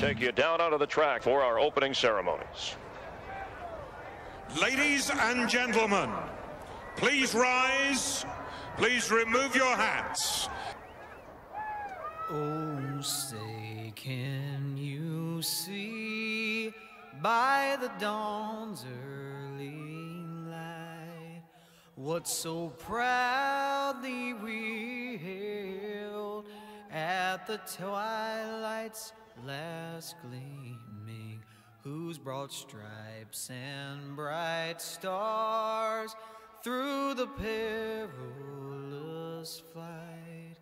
take you down onto the track for our opening ceremonies. Ladies and gentlemen, please rise. Please remove your hats. Oh, say, can you see by the dawn's early light what so proudly we hailed at the twilight's last gleaming, whose broad stripes and bright stars through the perilous flight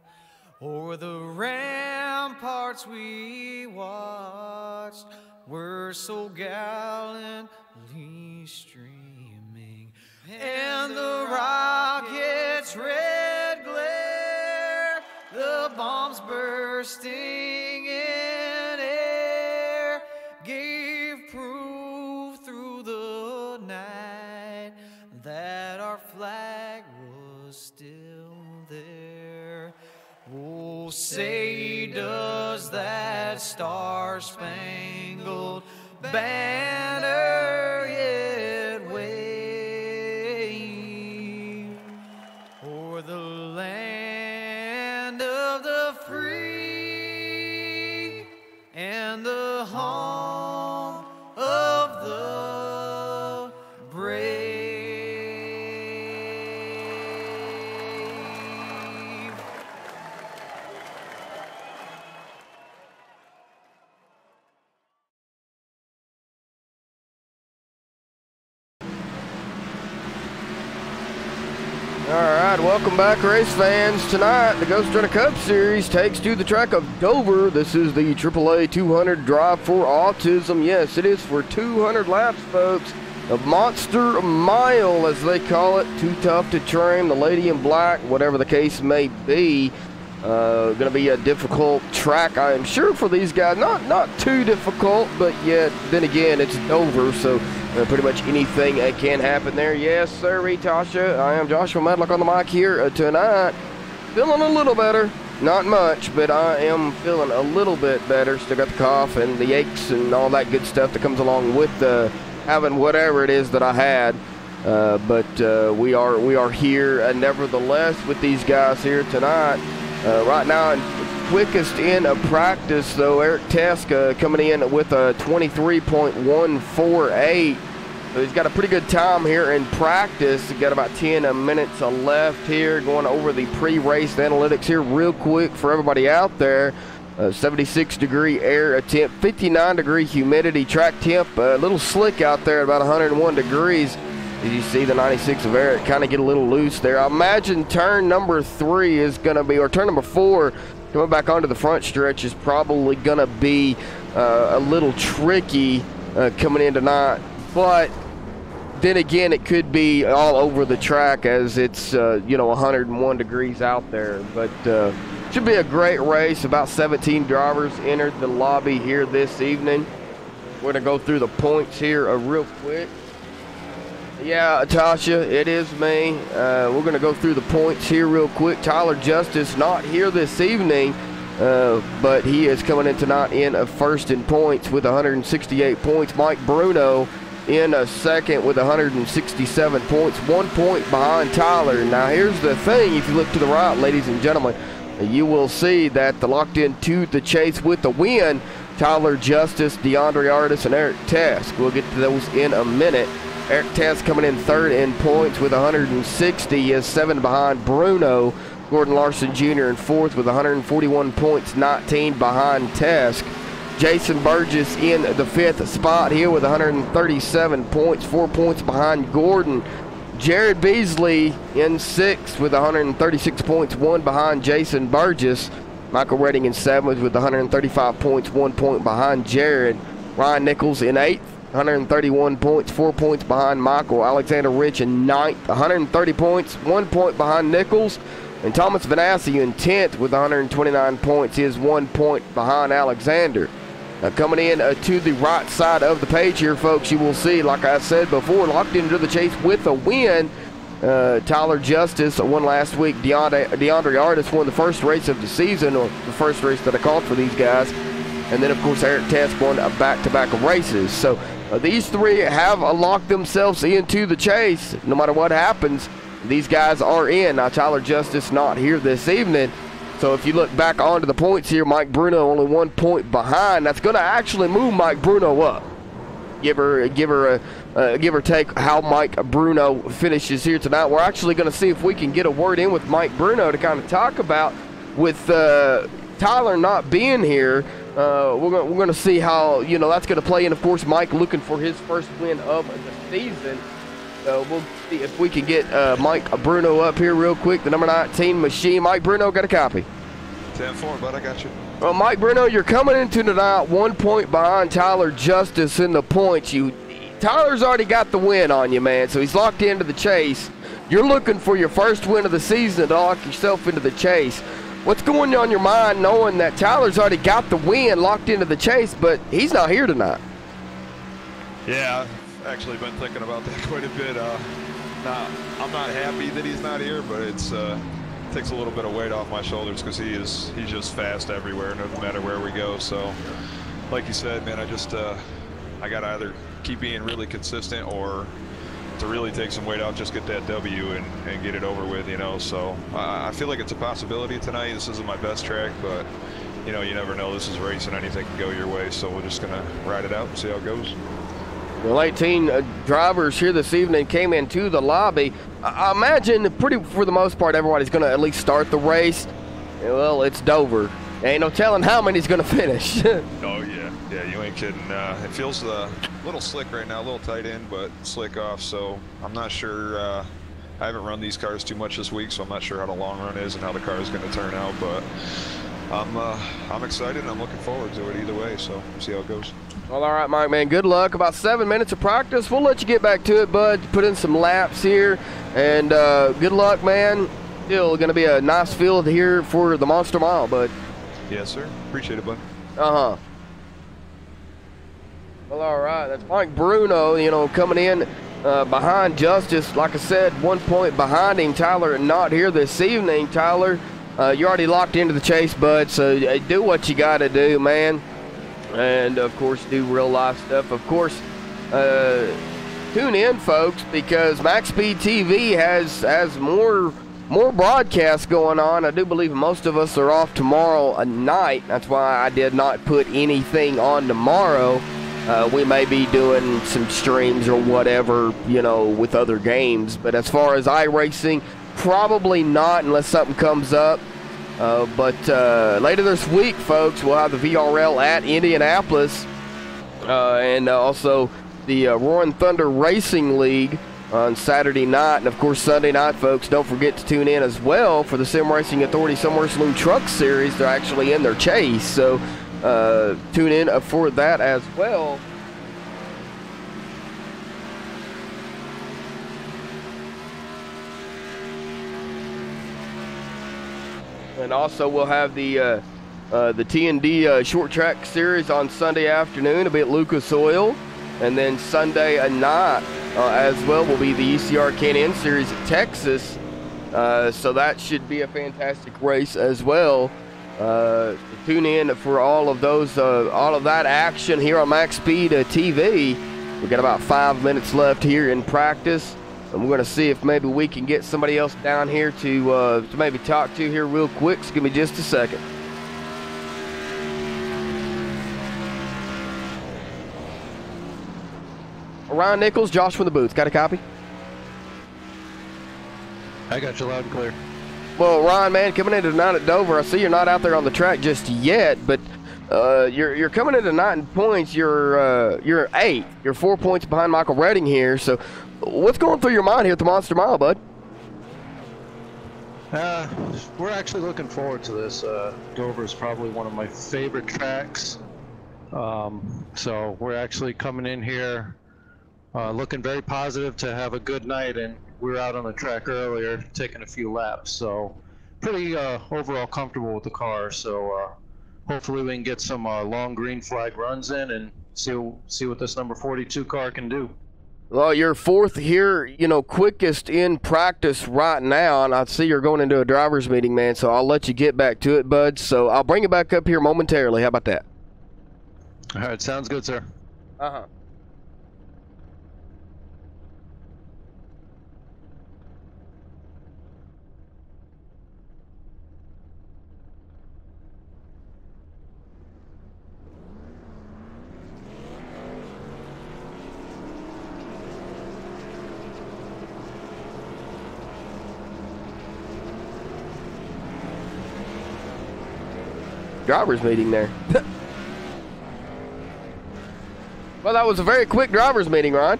o'er the ramparts we watched were so gallantly streaming, and the rocket's red glare, the bombs bursting in air, gave proof through the night that our flag was still there. Oh, say, does that star-spangled banner yet wave o'er the land of the free and the home of the brave? All right, welcome back, race fans. Tonight, the Ghost Runner Cup Series takes to the track of Dover. This is the AAA 200 Drive for Autism. Yes, it is for 200 laps, folks. A monster mile, as they call it. Too tough to train. The lady in black, whatever the case may be. Going to be a difficult track, I am sure, for these guys. Not too difficult, but yet, then again, it's Dover, so pretty much anything can happen there. Yes, sir, Tasha. I am Joshua Medlock on the mic here tonight. Feeling a little better. Not much, but I am feeling a little bit better. Still got the cough and the aches and all that good stuff that comes along with having whatever it is that I had. But we are here nevertheless with these guys here tonight. Right now, quickest in a practice, though, Eric Teska coming in with a 23.148. So he's got a pretty good time here in practice. He's got about 10 minutes left here, going over the pre-race analytics here real quick for everybody out there. 76-degree air temp, 59-degree humidity, track temp, a little slick out there at about 101 degrees. As you see the 96 of air kind of get a little loose there. I imagine turn number 3 is going to be, or turn number 4, coming back onto the front stretch is probably going to be a little tricky coming in tonight. But then again, it could be all over the track as it's, 101 degrees out there. But should be a great race. About 17 drivers entered the lobby here this evening. We're going to go through the points here real quick. Yeah, Tasha, it is me. We're going to go through the points here real quick. Tyler Justice not here this evening, but he is coming in tonight in first in points with 168 points. Mike Bruno in second with 167 points, 1 point behind Tyler. Now, here's the thing. If you look to the right, ladies and gentlemen, you will see that the locked in to the chase with the win, Tyler Justice, DeAndre Artis, and Eric Tesk. We'll get to those in a minute. Eric Tesk coming in third in points with 160. He is 7 behind Bruno. Gordon Larson Jr. in fourth with 141 points, 19 behind Tesk. Jason Burgess in the 5th spot here with 137 points, 4 points behind Gordon. Jared Beasley in 6th with 136 points, 1 behind Jason Burgess. Michael Redding in 7th with 135 points, 1 point behind Jared. Ryan Nichols in 8th. 131 points, 4 points behind Michael. Alexander Rich in 9th, 130 points, 1 point behind Nichols. And Thomas Vanassi in 10th with 129 points. He is 1 point behind Alexander. Now coming in to the right side of the page here, folks, you will see, like I said before, locked into the chase with a win. Tyler Justice won last week. DeAndre Artis won the first race of the season, or the first race that I called for these guys. and then of course Eric Tess won a back-to-back races. So these three have locked themselves into the chase. No matter what happens, these guys are in. Now Tyler Justice not here this evening. So if you look back onto the points here, Mike Bruno only 1 point behind. That's going to actually move Mike Bruno up. Give or take how Mike Bruno finishes here tonight. We're actually going to see if we can get a word in with Mike Bruno to kind of talk about with Tyler not being here. We're going to see how, you know, that's going to play in. Of course, Mike looking for his first win of the season. So we'll see if we can get Mike Bruno up here real quick. The number 19 machine. Mike Bruno, got a copy. 10-4, bud, I got you. Well, Mike Bruno, you're coming into tonight 1 point behind Tyler Justice in the points. Tyler's already got the win on you, man, so he's locked into the chase. You're looking for your first win of the season to lock yourself into the chase. What's going on in your mind knowing that Tyler's already got the win locked into the chase, but he's not here tonight? Yeah, I've actually been thinking about that quite a bit. I'm not happy that he's not here, but it's takes a little bit of weight off my shoulders because he's just fast everywhere, no matter where we go. So, like you said, man, I got to either keep being really consistent or to really take some weight out, just get that W and get it over with, you know. So I feel like it's a possibility tonight. This isn't my best track, but you know, you never know. This is racing, anything can go your way. So we're just gonna ride it out and see how it goes. Well, 18 drivers here this evening came into the lobby. I imagine for the most part, everybody's going to at least start the race. Well, it's Dover. Ain't no telling how many's going to finish. Oh, yeah. Yeah, you ain't kidding. It feels a little slick right now, a little tight in, but slick off. So I'm not sure. I haven't run these cars too much this week, so I'm not sure how the long run is and how the car is going to turn out. But I'm excited and I'm looking forward to it either way. So we'll see how it goes. Well, all right, Mike, man, good luck. About 7 minutes of practice. We'll let you get back to it, bud. Put in some laps here, and good luck, man. Still going to be a nice field here for the Monster Mile, bud. Yes, sir. Appreciate it, bud. Uh-huh. Well, all right. That's Mike Bruno, you know, coming in behind Justice. Like I said, 1 point behind him. Tyler not here this evening. Tyler, you're already locked into the chase, bud, so do what you got to do, man. And of course do real life stuff. Of course, tune in, folks, because MaxSpeedTV has more broadcasts going on. I do believe most of us are off tomorrow night. That's why I did not put anything on tomorrow. We may be doing some streams or whatever, you know, with other games. But as far as iRacing, probably not unless something comes up. But later this week, folks, we'll have the VRL at Indianapolis and also the Roaring Thunder Racing League on Saturday night. And, of course, Sunday night, folks, don't forget to tune in as well for the Sim Racing Authority Summer Saloon Truck Series. They're actually in their chase, so tune in for that as well. And also we'll have the T&D short track series on Sunday afternoon. It'll be at Lucas Oil. And then Sunday night as well will be the ECR Can-Am series at Texas. So that should be a fantastic race as well. Tune in for all of those, all of that action here on MaxSpeedTV. We've got about 5 minutes left here in practice. And we're going to see if maybe we can get somebody else down here to maybe talk to here real quick. So give me just a second. Ryan Nichols, Josh from the booth. Got a copy? I got you loud and clear. Well, Ryan, man, coming into tonight at Dover, I see you're not out there on the track just yet, but you're coming into tonight in points. You're 8. You're 4 points behind Michael Redding here. So what's going through your mind here at the Monster Mile, bud? We're actually looking forward to this. Dover is probably one of my favorite tracks. So we're actually coming in here looking very positive to have a good night, and we were out on the track earlier taking a few laps. So pretty overall comfortable with the car. So hopefully we can get some long green flag runs in and see what this number 42 car can do. Well, you're 4th here, you know, quickest in practice right now, and I see you're going into a driver's meeting, man, so I'll let you get back to it, bud. So I'll bring you back up here momentarily. How about that? All right, sounds good, sir. Uh-huh. Drivers meeting there. Well, that was a very quick drivers meeting, Ron.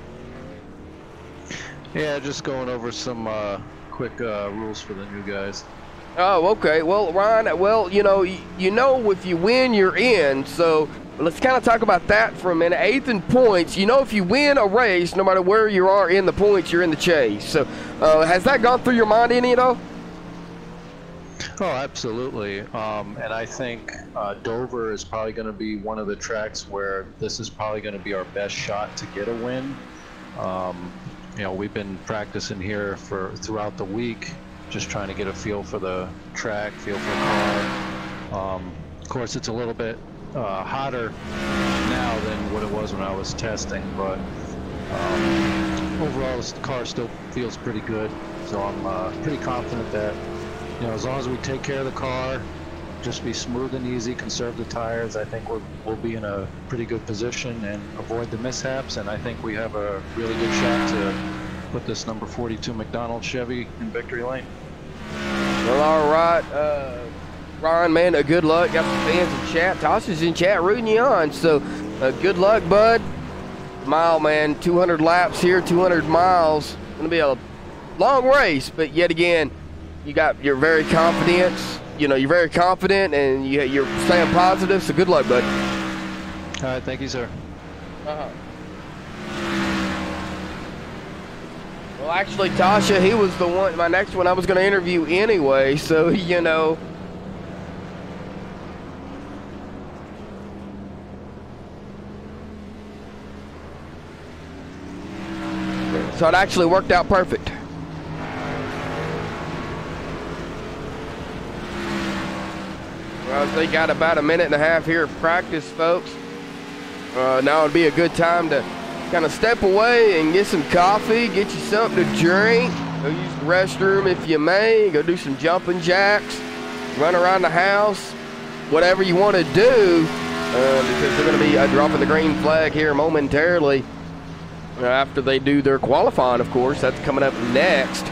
Yeah, just going over some quick rules for the new guys. Oh, okay. Well, Ron, well, you know if you win, you're in. So let's kind of talk about that for a minute. 8th in points. You know, if you win a race, no matter where you are in the points, you're in the chase. So has that gone through your mind any at all? Oh, absolutely. And I think Dover is probably going to be one of the tracks where this is probably going to be our best shot to get a win. You know, we've been practicing here throughout the week, just trying to get a feel for the track, feel for the car. Of course, it's a little bit hotter now than what it was when I was testing, but overall, the car still feels pretty good. So I'm pretty confident that, you know, as long as we take care of the car, just be smooth and easy, conserve the tires, I think we'll be in a pretty good position and avoid the mishaps. And I think we have a really good shot to put this number 42 McDonald Chevy in victory lane. Well, all right. Ron, man, good luck. Got some fans in chat. Tasha's in chat rooting you on. So good luck, bud. Mile, man, 200 laps here, 200 miles. Going to be a long race, but yet again, you're very confident. You know, you're very confident, and you're staying positive. So good luck, bud. All right, thank you, sir. Well, actually, Tasha, he was the one. My next one I was going to interview anyway. So you know. So it actually worked out perfect. Well, they got about a minute and a half here of practice, folks. Now would be a good time to kind of step away and get some coffee, get you something to drink, go use the restroom if you may, go do some jumping jacks, run around the house, whatever you want to do, because they're going to be dropping the green flag here momentarily after they do their qualifying, of course. That's coming up next.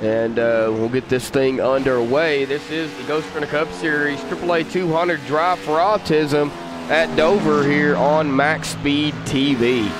And we'll get this thing underway. This is the Ghost Runner Cup Series AAA 200 Drive for Autism at Dover here on MaxSpeedTV.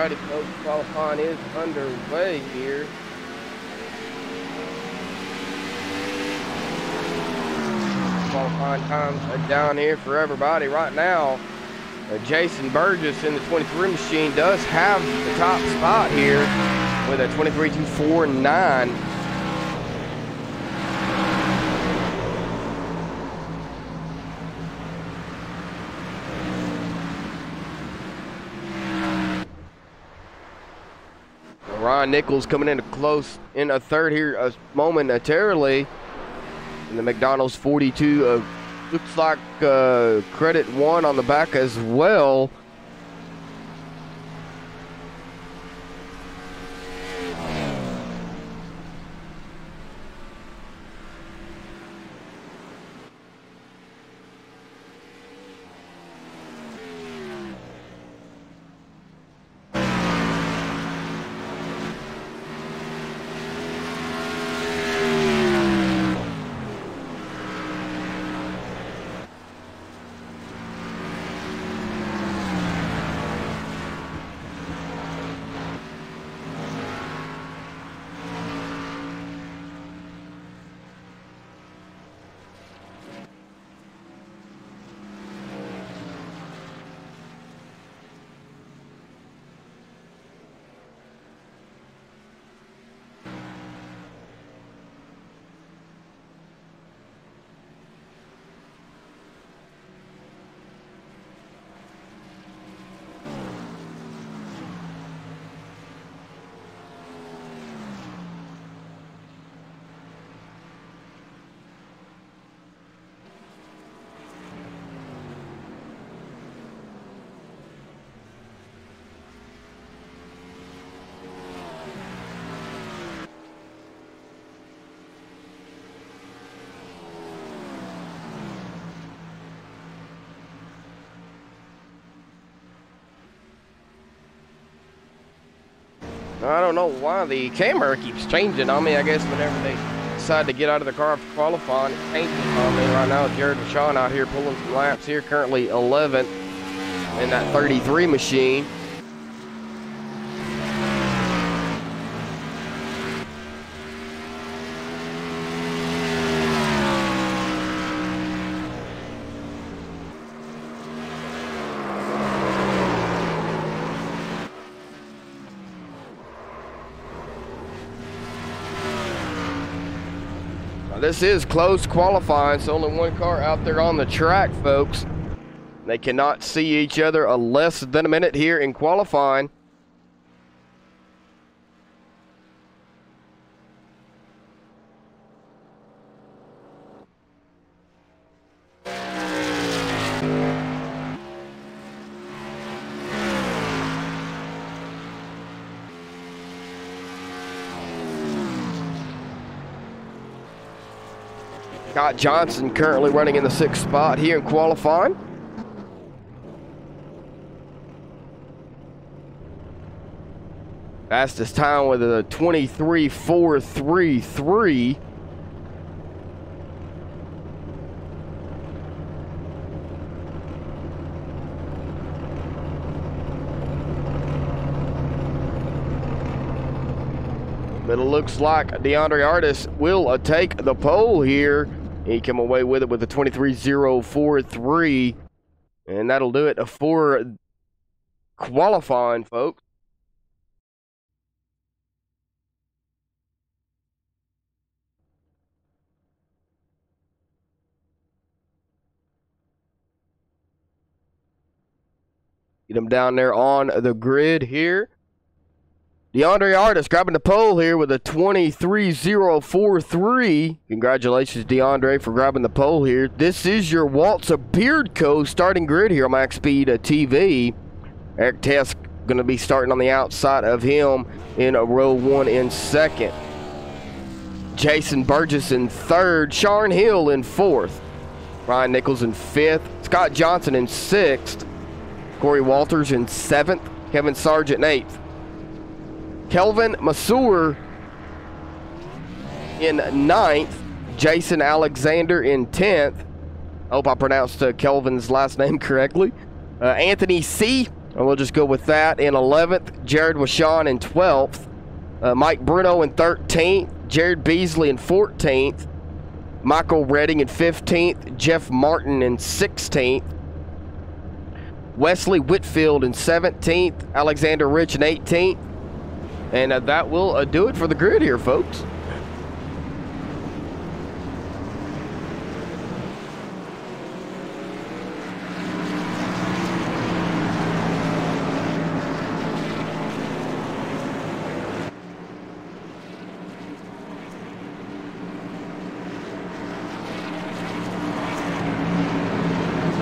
Alrighty, folks, qualifying is underway here. Qualifying times are down here for everybody right now. Jason Burgess in the 23 machine does have the top spot here with a 23.249. Ryan Nichols coming in close in a third here momentarily. And the McDonald's 42 looks like credit 1 on the back as well. I don't know why the camera keeps changing on me. I guess whenever they decide to get out of the car after qualifying, it changes on me. Right now, Jared Vachon out here pulling some laps here, currently 11th in that 33 machine. This is close qualifying, so only one car out there on the track, folks. They cannot see each other less than a minute here in qualifying. Scott Johnson currently running in the 6th spot here in qualifying. Fastest time with a 23.433. But it looks like DeAndre Artis will take the pole here. He come away with it with a 23.043. And that'll do it for qualifying, folks. Get him down there on the grid here. DeAndre Artis grabbing the pole here with a 23.043. Congratulations, DeAndre, for grabbing the pole here. This is your Walter Beardco starting grid here on MaxSpeedTV. Eric Tesk going to be starting on the outside of him in row 1 in 2nd. Jason Burgess in 3rd. Sharon Hill in 4th. Ryan Nichols in 5th. Scott Johnson in 6th. Corey Walters in 7th. Kevin Sargent in 8th. Kelvin Masur in 9th. Jason Alexander in 10th. I hope I pronounced Kelvin's last name correctly. Anthony C. And we'll just go with that. In 11th, Jared Washon in 12th. Mike Bruno in 13th. Jared Beasley in 14th. Michael Redding in 15th. Jeff Martin in 16th. Wesley Whitfield in 17th. Alexander Rich in 18th. And that will do it for the grid here, folks.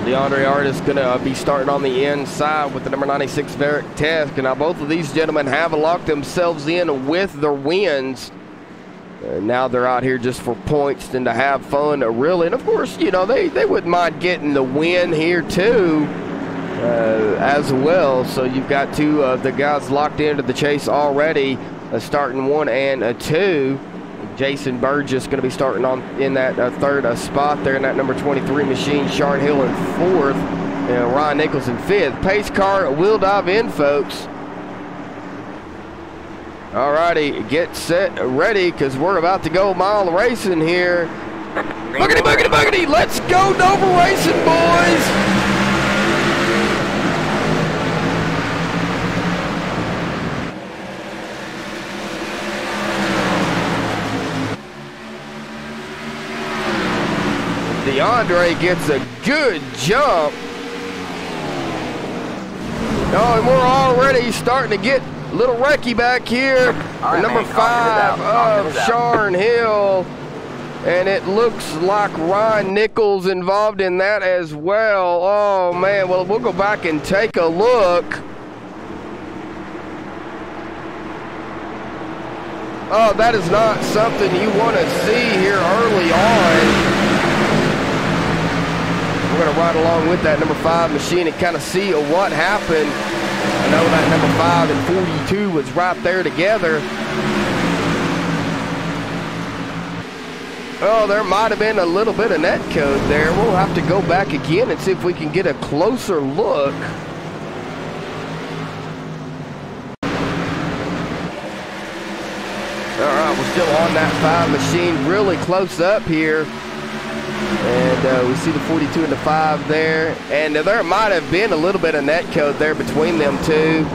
DeAndre Artis going to be starting on the inside with the number 96 Varric Tesk. And now both of these gentlemen have locked themselves in with their wins. Now they're out here just for points and to have fun, really. And of course, you know, they wouldn't mind getting the win here too as well. So you've got two of the guys locked into the chase already, starting 1 and 2. Jason Burgess going to be starting on in that third spot there in that number 23 machine. Sharon Hill in 4th, and Ryan Nichols in 5th. Pace car will dive in, folks. All righty, get set, ready, because we're about to go mile racing here. Boogity, boogity, boogity. Let's go Dover racing, boys. DeAndre gets a good jump. Oh, and we're already starting to get a little wrecky back here. Right, number 5 of Sharon Hill. And it looks like Ryan Nichols involved in that as well. Oh, man. Well, we'll go back and take a look. Oh, that is not something you want to see here early on. We're going to ride along with that number 5 machine and kind of see what happened. I know that number 5 and 42 was right there together. Oh, there might have been a little bit of net code there. We'll have to go back again and see if we can get a closer look. All right, we're still on that 5 machine, really close up here. And we see the 42 and the 5 there. And there might have been a little bit of net code there between them two.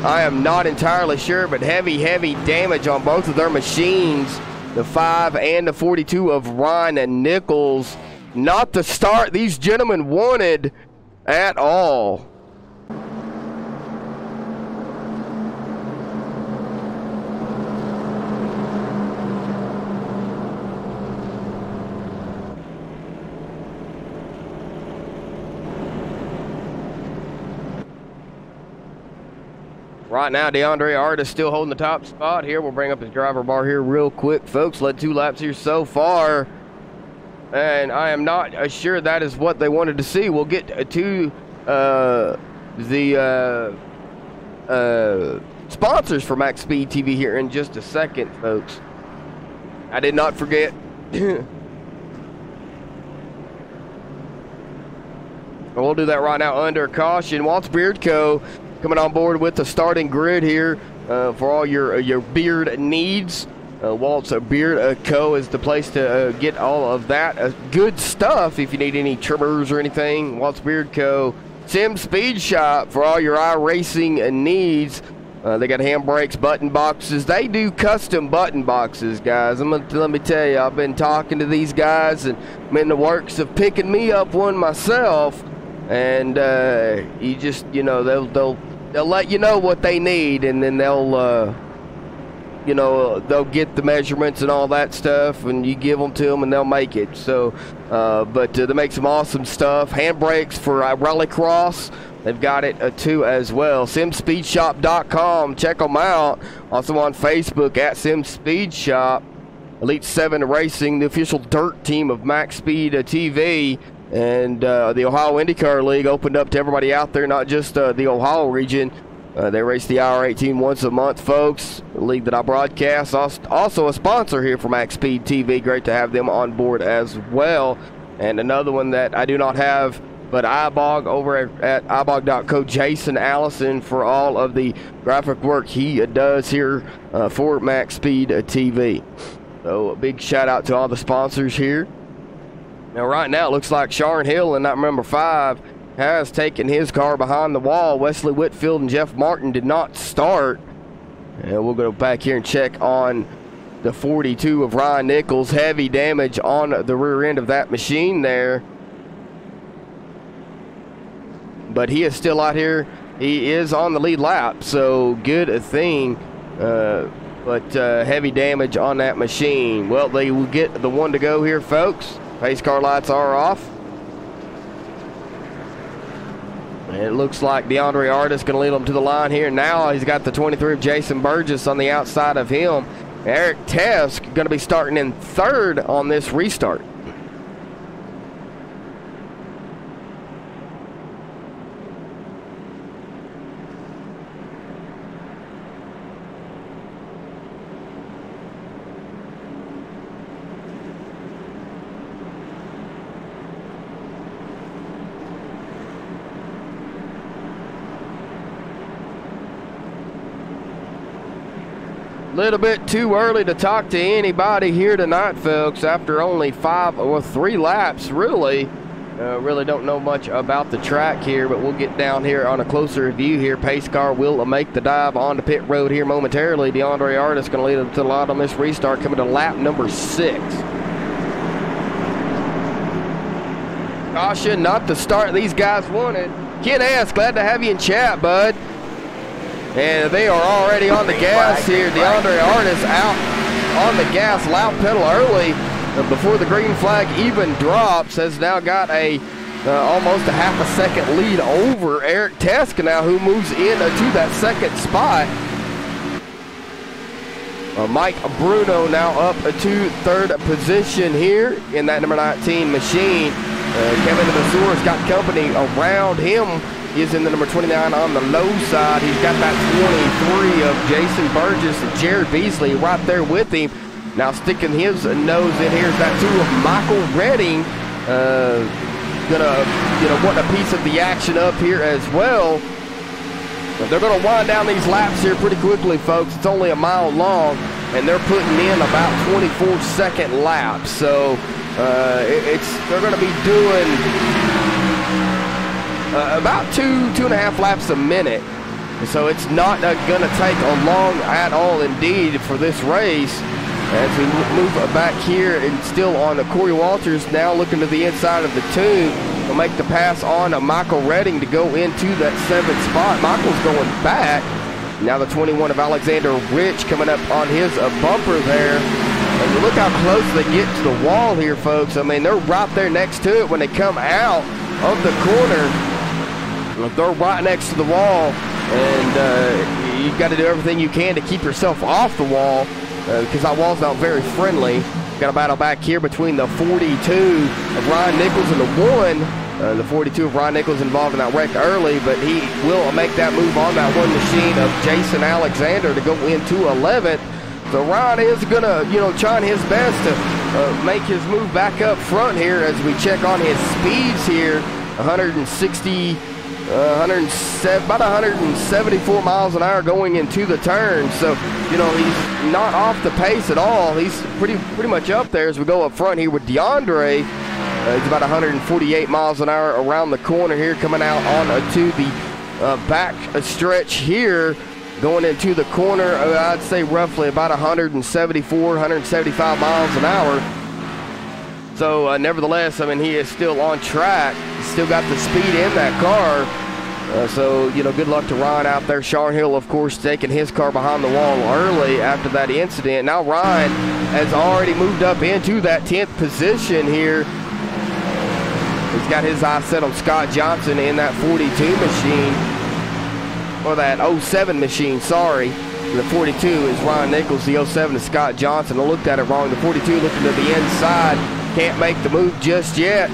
I am not entirely sure, but heavy damage on both of their machines. The 5 and the 42 of Ryan and Nichols. Not the start these gentlemen wanted at all. Right now, DeAndre Artis still holding the top spot here. We'll bring up his driver bar here real quick, folks. Led 2 laps here so far. And I am not sure that is what they wanted to see. We'll get to the sponsors for MaxSpeedTV here in just a second, folks. I did not forget. We'll do that right now under caution. Walt's Beard Co. coming on board with the starting grid here for all your beard needs. Walt's Beard Co. is the place to get all of that good stuff. If you need any trimmers or anything, Walt's Beard Co. Sim Speed Shop for all your iRacing needs. They got handbrakes, button boxes. They do custom button boxes, guys. Let me tell you, I've been talking to these guys, and I'm in the works of picking me up one myself. And you just, you know, they'll let you know what they need, and then they'll you know, they'll get the measurements and all that stuff, and you give them to them and they'll make it. So but they make some awesome stuff. Handbrakes for rallycross, they've got it too as well. simspeedshop.com, check them out. Also on Facebook at SimSpeedShop. Elite 7 Racing, the official dirt team of MaxSpeedTV. And the Ohio IndyCar League opened up to everybody out there, not just the Ohio region. They race the IR18 once a month, folks. The league that I broadcast. Also a sponsor here for MaxSpeedTV. Great to have them on board as well. And another one that I do not have but iBog over at ibog.co, Jason Allison, for all of the graphic work he does here for MaxSpeedTV. So a big shout out to all the sponsors here. Now right now it looks like Sharon Hill in that number 5 has taken his car behind the wall. Wesley Whitfield and Jeff Martin did not start. And we'll go back here and check on the 42 of Ryan Nichols. Heavy damage on the rear end of that machine there. But he is still out here. He is on the lead lap, so good thing. But heavy damage on that machine. Well, they will get the one to go here, folks. Pace car lights are off. And it looks like DeAndre Artis going to lead him to the line here. Now he's got the 23 of Jason Burgess on the outside of him. Eric Tesk going to be starting in 3rd on this restart. Little bit too early to talk to anybody here tonight, folks, after only 3 laps. Really don't know much about the track here, but we'll get down here on a closer view here. Pace car will make the dive onto pit road here momentarily. DeAndre Artis going to lead them to the line on this restart, coming to lap number 6. Caution, not the start these guys wanted. Ken S., glad to have you in chat, bud. And they are already on the gas here. DeAndre Artis out on the gas, loud pedal early before the green flag even drops. Has now got a almost a half a second lead over Eric Tesk now, who moves into that 2nd spot. Mike Bruno now up to 3rd position here in that number 19 machine. Kevin Masur has got company around him. He is in the number 29 on the low side. He's got that 23 of Jason Burgess and Jared Beasley right there with him. Now sticking his nose in here is that 2 of Michael Redding. Gonna want a piece of the action up here as well. But they're gonna wind down these laps here pretty quickly, folks. It's only a mile long, and they're putting in about 24-second laps. So they're gonna be doing about 2.5 laps a minute. So it's not going to take long at all indeed for this race. As we move back here and still on Corey Walters, now looking to the inside of the tube. Will make the pass on Michael Redding to go into that 7th spot. Michael's going back. Now the 21 of Alexander Rich coming up on his bumper there. And look how close they get to the wall here, folks. I mean, they're right there next to it when they come out of the corner. They're right next to the wall, and you've got to do everything you can to keep yourself off the wall, because that wall's not very friendly. Got a battle back here between the 42 of Ryan Nichols and the 1. The 42 of Ryan Nichols involved in that wreck early, but he will make that move on that 1 machine of Jason Alexander to go into 11th. So Ryan is going to, trying his best to make his move back up front here as we check on his speeds here. about 174 miles an hour going into the turn. So, he's not off the pace at all. He's pretty much up there as we go up front here with DeAndre. It's about 148 miles an hour around the corner here, coming out on to the back stretch here. Going into the corner, I'd say roughly about 174, 175 miles an hour. So, nevertheless, I mean, he is still on track. He's still got the speed in that car. So, good luck to Ryan out there. Sharon Hill, of course, taking his car behind the wall early after that incident. Now Ryan has already moved up into that 10th position here. He's got his eyes set on Scott Johnson in that 42 machine. Or that 07 machine, sorry. The 42 is Ryan Nichols. The 07 is Scott Johnson. I looked at it wrong. The 42 looking to the inside. Can't make the move just yet.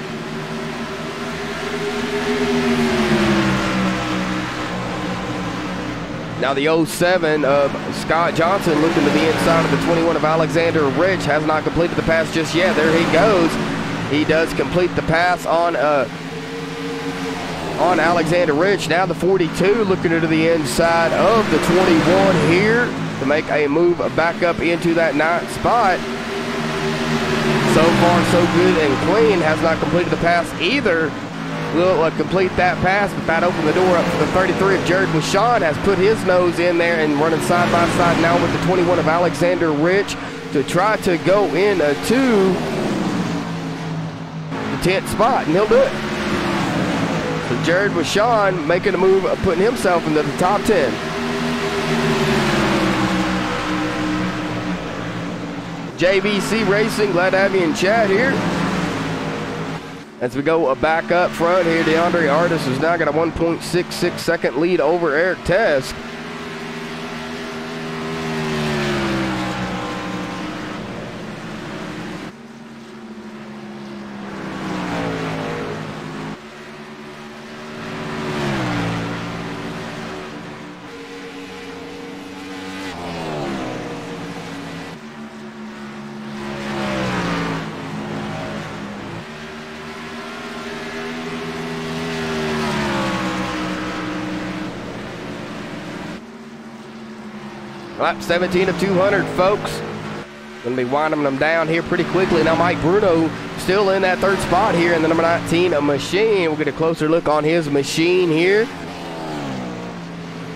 Now the 07 of Scott Johnson looking to the inside of the 21 of Alexander Rich. Has not completed the pass just yet. There he goes. He does complete the pass on on Alexander Rich. Now the 42 looking into the inside of the 21 here to make a move back up into that 9th spot. So far, so good and clean. Has not completed the pass either. Will complete that pass, but that opened the door up for the 33 of Jared Wishon. Has put his nose in there and running side by side now with the 21 of Alexander Rich to try to go into the 10th spot, and he'll do it. So Jared Wishon making a move, putting himself into the top 10. JVC Racing, glad to have you in chat here. As we go back up front here, DeAndre Artis has now got a 1.66 second lead over Eric Tesk. Lap 17 of 200, folks. Going to be winding them down here pretty quickly. Now Mike Bruno still in that 3rd spot here in the number 19 machine. We'll get a closer look on his machine here.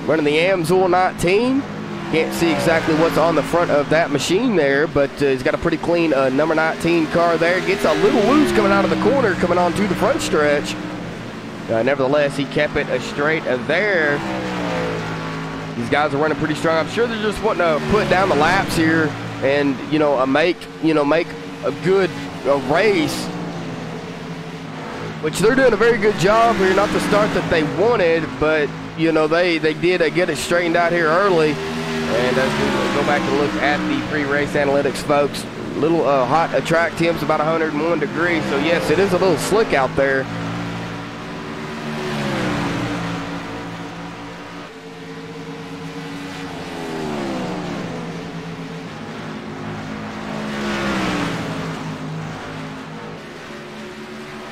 Running the Amsoil 19. Can't see exactly what's on the front of that machine there, but he's got a pretty clean number 19 car there. Gets a little loose coming out of the corner, coming on to the front stretch. Nevertheless, he kept it straight there. These guys are running pretty strong. I'm sure they're just wanting to put down the laps here and, make a good race, which they're doing a very good job here. Not the start that they wanted, but, they did get it straightened out here early. And as we go back and look at the pre-race analytics, folks, little hot track temps, about 101 degrees. So, yes, it is a little slick out there.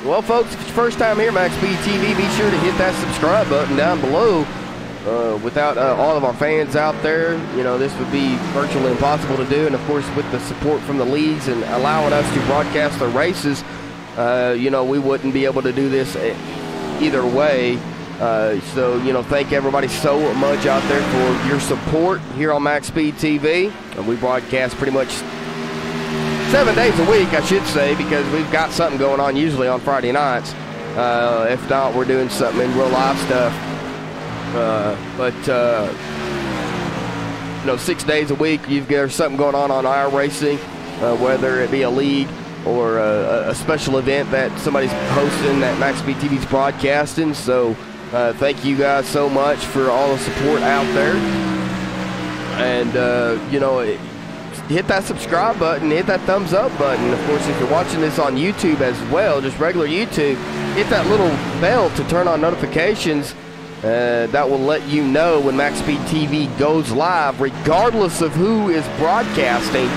Well, folks, if it's your first time here, MaxSpeedTV, be sure to hit that subscribe button down below. Without all of our fans out there, this would be virtually impossible to do. And, of course, with the support from the leagues and allowing us to broadcast the races, we wouldn't be able to do this either way. So, thank everybody so much out there for your support here on MaxSpeedTV. We broadcast pretty much 7 days a week, I should say, because we've got something going on usually on Friday nights. If not, we're doing something in real life stuff. 6 days a week, there's something going on our racing, whether it be a league or a special event that somebody's hosting that MaxSpeedTV's broadcasting. So thank you guys so much for all the support out there. And, hit that subscribe button, hit that thumbs up button. Of course, if you're watching this on YouTube as well, just regular YouTube, hit that little bell to turn on notifications. That will let you know when MaxSpeedTV goes live, regardless of who is broadcasting,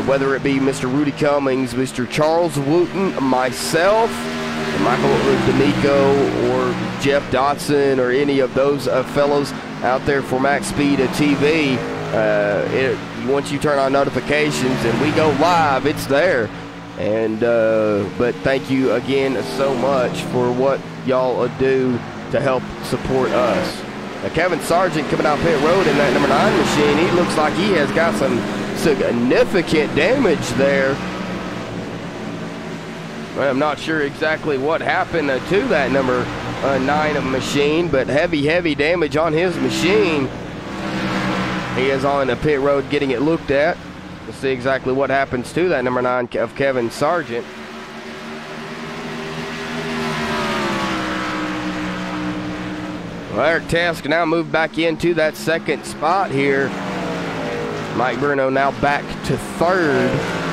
whether it be Mr. Rudy Cummings, Mr. Charles Wooten, myself, Michael D'Amico, or Jeff Dotson, or any of those fellows out there for MaxSpeedTV. Once you turn on notifications and we go live, it's there. And but thank you again so much for what y'all do to help support us. Now, Kevin Sargent coming out pit road in that number 9 machine. He looks like he has got some significant damage there. I'm not sure exactly what happened to that number 9 machine, but heavy damage on his machine. He is on the pit road getting it looked at. We'll see exactly what happens to that number 9 of Kevin Sargent. Well, Eric Tesk now moved back into that 2nd spot here. Mike Bruno now back to 3rd.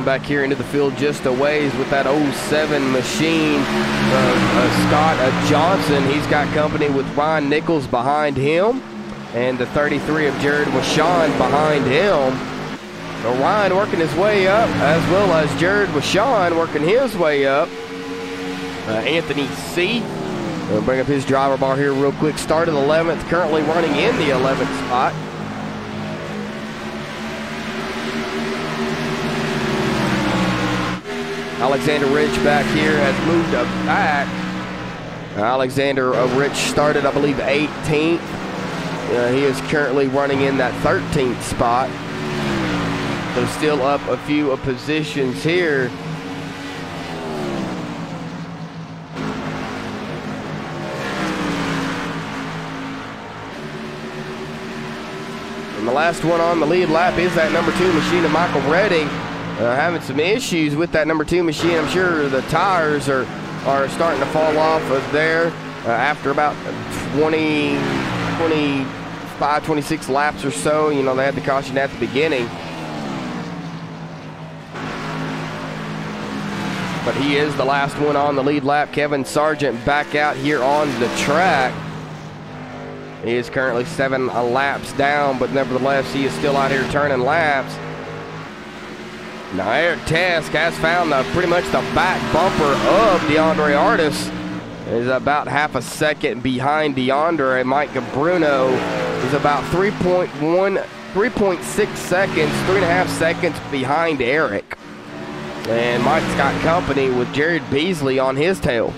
going back here into the field just a ways with that 07 machine Scott Johnson. He's got company with Ryan Nichols behind him, and the 33 of Jared Washawn behind him. So Ryan working his way up, as well as Jared Washawn working his way up. Anthony C. We'll bring up his driver bar here real quick. Started 11th, currently running in the 11th spot. Alexander Rich back here has moved back. Alexander Rich started, I believe, 18th. He is currently running in that 13th spot. So still up a few positions here. And the last one on the lead lap is that number 2 machine of Michael Redding. Having some issues with that number 2 machine. I'm sure the tires are starting to fall off of there after about 25, 26 laps or so. You know, they had the caution at the beginning. But he is the last one on the lead lap. Kevin Sargent back out here on the track. He is currently 7 laps down, but nevertheless, he is still out here turning laps. Now, Eric Tesk has found pretty much the back bumper of DeAndre Artis. Is about half a second behind DeAndre. Mike Bruno is about 3.6 seconds, 3.5 seconds behind Eric. And Mike's got company with Jared Beasley on his tail.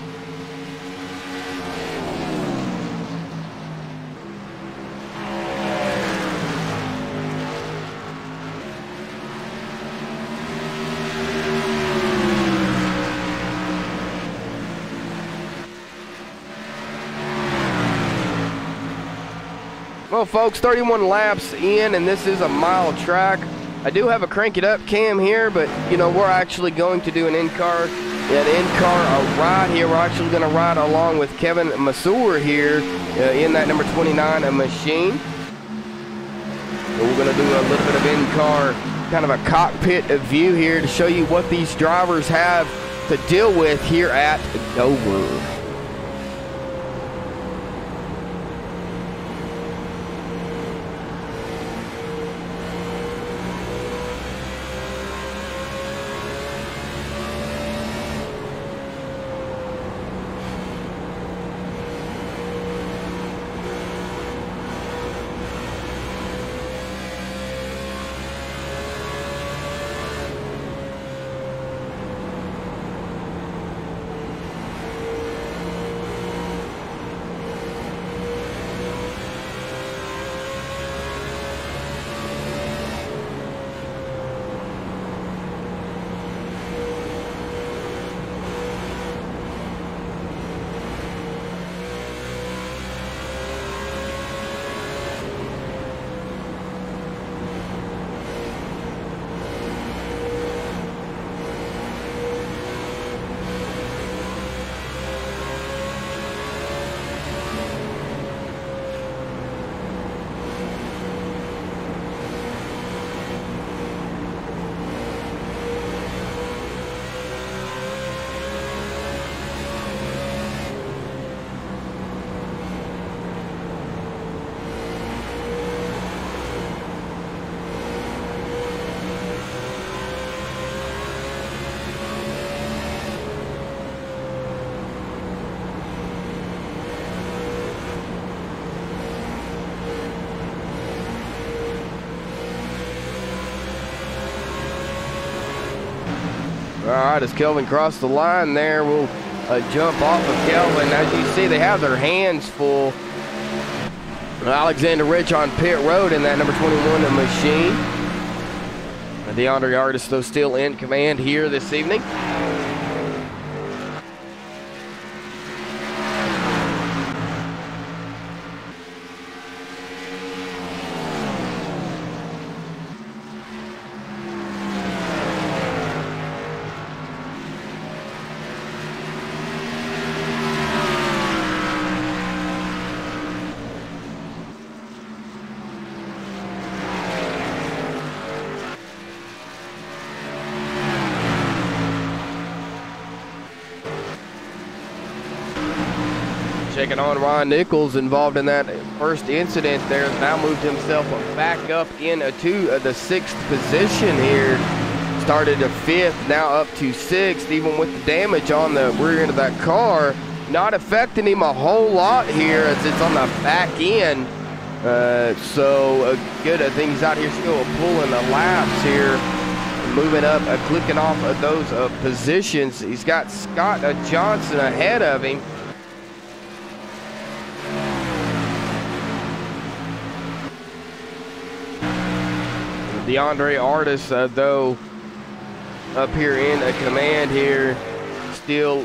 Well, folks, 31 laps in, and this is a mile track. I do have a crank it up cam here, but you know, we're actually going to do an in-car ride here. We're actually going to ride along with Kevin Masur here in that number 29 machine. So we're going to do a little bit of in-car, kind of a cockpit view here to show you what these drivers have to deal with here at Dover. All right, as Kelvin crossed the line there, we'll jump off of Kelvin. As you see, they have their hands full. Alexander Rich on pit road in that number 21 machine. DeAndre Artis, though, still in command here this evening. taking on Ron Nichols, involved in that first incident there, has now moved himself back up into the 6th position here. Started to 5th, now up to 6th, even with the damage on the rear end of that car. Not affecting him a whole lot here as it's on the back end. So good. I think he's out here still pulling the laps here. Moving up, clicking off of those positions. He's got Scott Johnson ahead of him. DeAndre Artis, though, up here in a command here, still,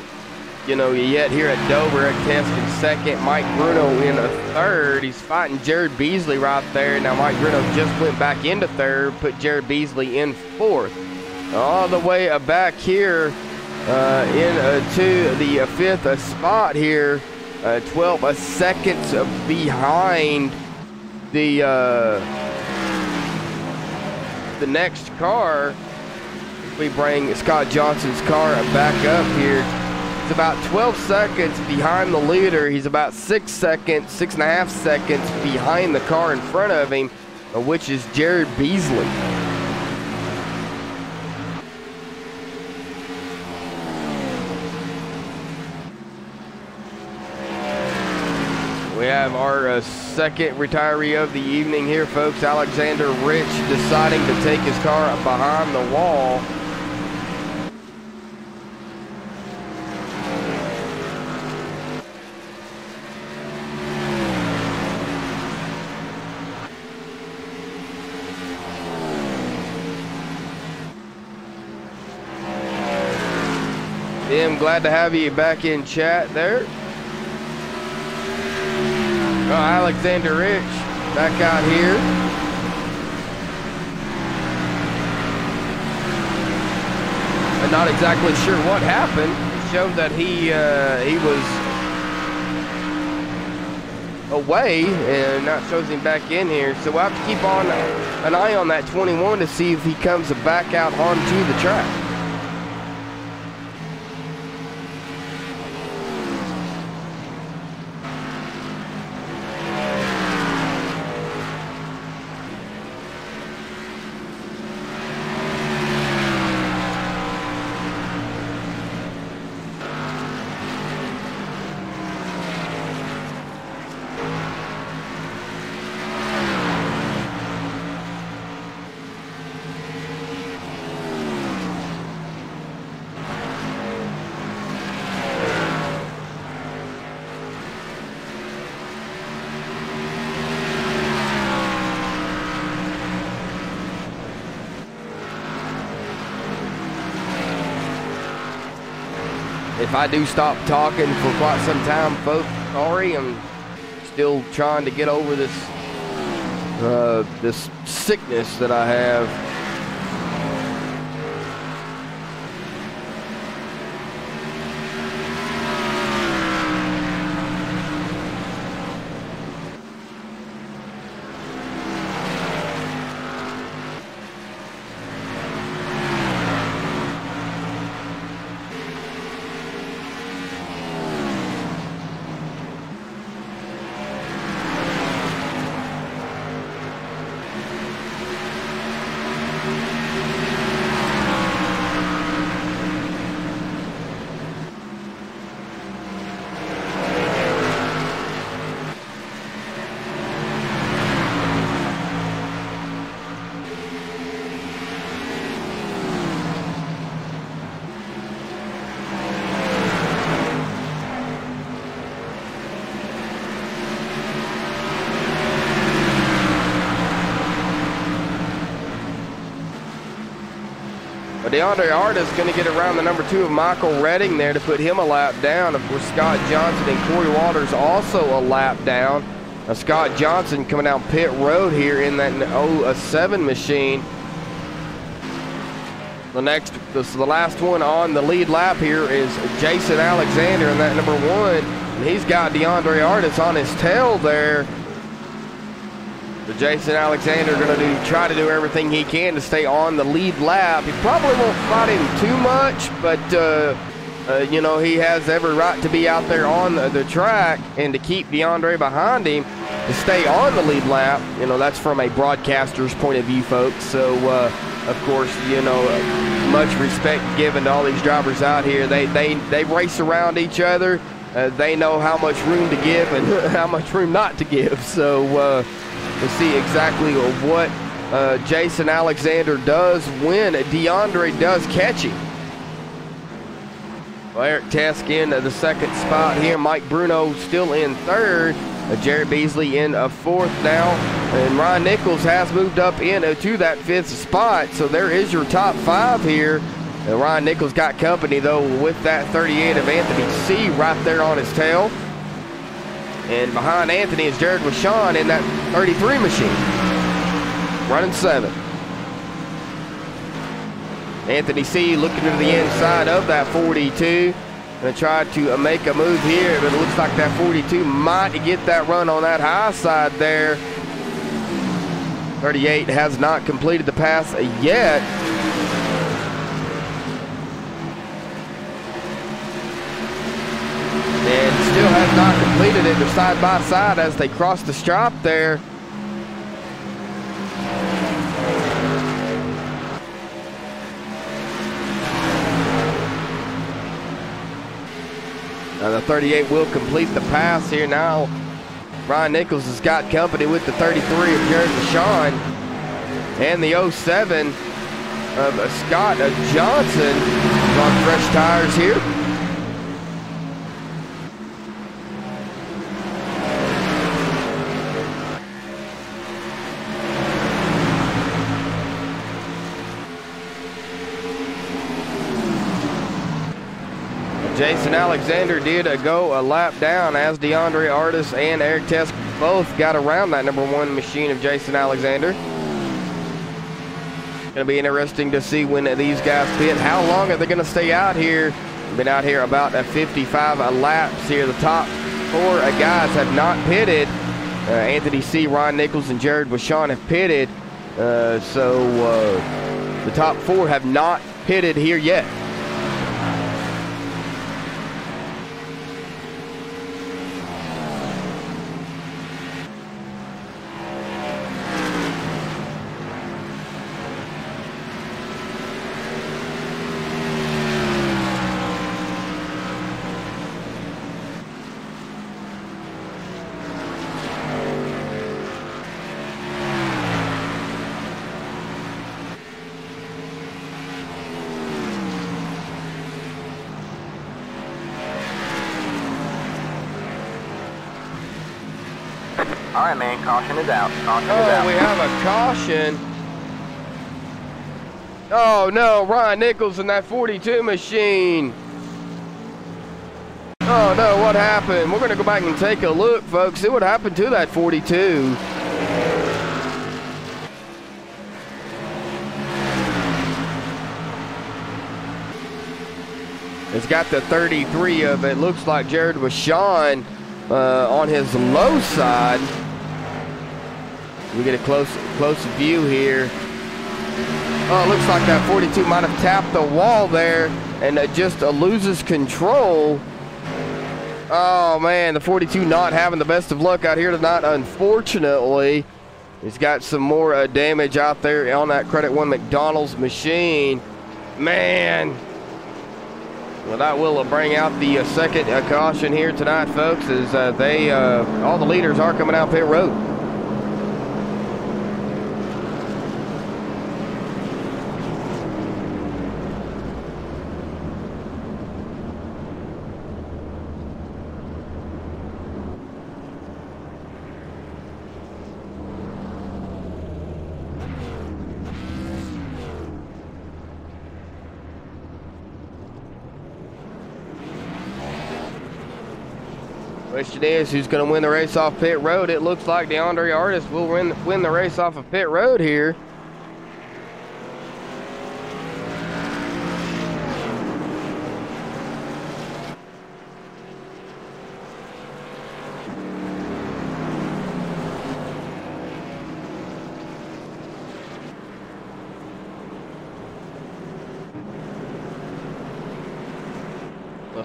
you know, yet here at Dover at testing 2nd. Mike Bruno in a 3rd. He's fighting Jared Beasley right there. Now Mike Bruno just went back into 3rd, put Jared Beasley in 4th. All the way back here into the 5th spot here, 12 seconds behind the next car. We bring Scott Johnson's car back up here. It's about 12 seconds behind the leader. He's about 6.5 seconds behind the car in front of him, which is Jared Beasley. We have our second retiree of the evening here, folks. Alexander Rich deciding to take his car behind the wall. I'm glad to have you back in chat there. Oh, Alexander Rich back out here. I'm not exactly sure what happened. It showed that he was away, and now it shows him back in here. So we'll have to keep on an eye on that 21 to see if he comes back out onto the track. If I do stop talking for quite some time, folks, sorry. I'm still trying to get over this this sickness that I have. DeAndre Artis going to get around the number 2 of Michael Redding there to put him a lap down. Of course, Scott Johnson and Corey Waters also a lap down. Now, Scott Johnson coming down pit road here in that 07 machine. The last one on the lead lap here is Jason Alexander in that number 1. And he's got DeAndre Artis on his tail there. So Jason Alexander going to try to do everything he can to stay on the lead lap. He probably won't fight him too much, but you know, he has every right to be out there on the track and to keep DeAndre behind him to stay on the lead lap. You know, that's from a broadcaster's point of view, folks. So, of course, you know, much respect given to all these drivers out here. They race around each other. They know how much room to give and how much room not to give. So we'll see exactly what Jason Alexander does when DeAndre does catch him. Well, Eric Tesk in the second spot here. Mike Bruno still in third. Jared Beasley in fourth now. And Ryan Nichols has moved up into that fifth spot. So there is your top five here. Ryan Nichols got company, though, with that 38 of Anthony C. right there on his tail. And behind Anthony is Jared Washon in that 33 machine, running 7. Anthony C. looking to the inside of that 42. Going to try to make a move here, but it looks like that 42 might get that run on that high side there. 38 has not completed the pass yet. And still has not completed it. They're side by side as they cross the stripe there. The 38 will complete the pass here now. Ryan Nichols has got company with the 33 of Jared Vachon. And the 07 of Scott Johnson on fresh tires here. Jason Alexander did go a lap down as DeAndre Artis and Eric Tesk both got around that number 1 machine of Jason Alexander. Going to be interesting to see when these guys pit. How long are they going to stay out here? Been out here about 55 laps here. The top 4 guys have not pitted. Anthony C., Ryan Nichols, and Jared Washon have pitted. So the top 4 have not pitted here yet. All right, man, caution is out. Caution is out. We have a caution. Oh, no, Ryan Nichols in that 42 machine. Oh, no, what happened? We're going to go back and take a look, folks. See what happened to that 42. It's got the 33 of it. Looks like Jared Washon on his low side. We get a close view here. Oh, it looks like that 42 might have tapped the wall there and just loses control. Oh, man, the 42 not having the best of luck out here tonight, unfortunately. He's got some more damage out there on that Credit One McDonald's machine. Man. Well, that will bring out the second caution here tonight, folks, as all the leaders are coming out pit road. Question is, who's going to win the race off pit road? It looks like DeAndre Artis will win the race off of pit road here.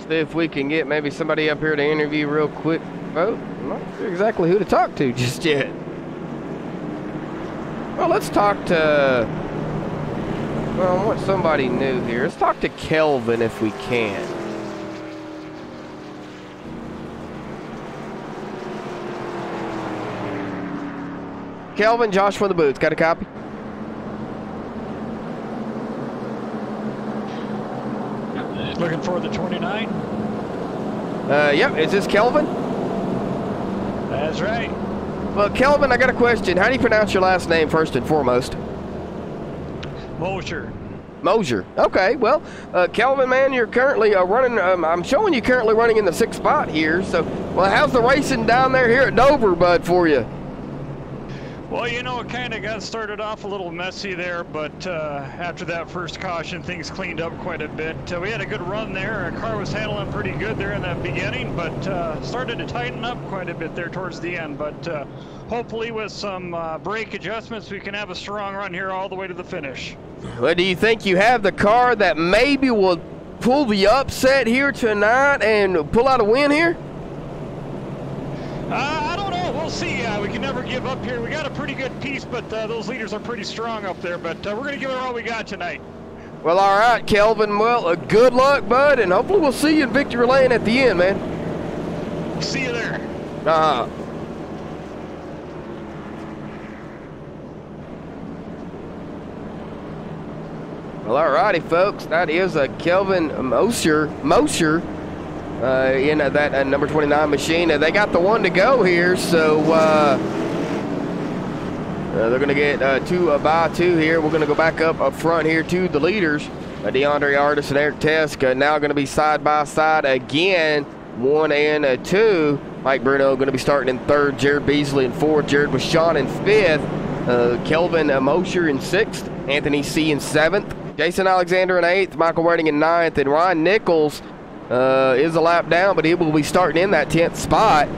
See if we can get maybe somebody up here to interview real quick. Vote. I'm not sure exactly who to talk to just yet. Well, let's talk to... Well, I want somebody new here. Let's talk to Kelvin if we can. Kelvin, Josh from the booth. Got a copy? Looking for the 29? Yep. Is this Kelvin? That's right. Well, Kelvin, I got a question. How do you pronounce your last name first and foremost? Mosher. Mosier. Okay, well, Kelvin, man, you're currently running, I'm showing you currently running in the 6th spot here. So, well, how's the racing down there here at Dover, bud, for you? Well, you know, it kind of got started off a little messy there, but after that first caution, things cleaned up quite a bit. We had a good run there. Our car was handling pretty good there in the beginning, but started to tighten up quite a bit there towards the end. But hopefully with some brake adjustments, we can have a strong run here all the way to the finish. Well, do you think you have the car that maybe will pull the upset here tonight and pull out a win here? I don't know. We'll see. We can never give up here. We got a pretty good piece, but those leaders are pretty strong up there. But we're going to give it all we got tonight. Well, all right, Kelvin. Well, good luck, bud, and hopefully we'll see you in victory lane at the end, man. See you there. Uh-huh. Well, all righty, folks. That is Kelvin Mosier in that number 29 machine. They got the one to go here, so they're going to get 2 by 2 here. We're going to go back up front here to the leaders. DeAndre Artis and Eric Tesk now going to be side by side again, 1 and 2. Mike Bruno going to be starting in 3rd, Jared Beasley in 4th, Jared Bashan in 5th, Kelvin Mosier in 6th, Anthony C in 7th, Jason Alexander in 8th, Michael Redding in 9th, and Ryan Nichols is a lap down, but he will be starting in that 10th spot.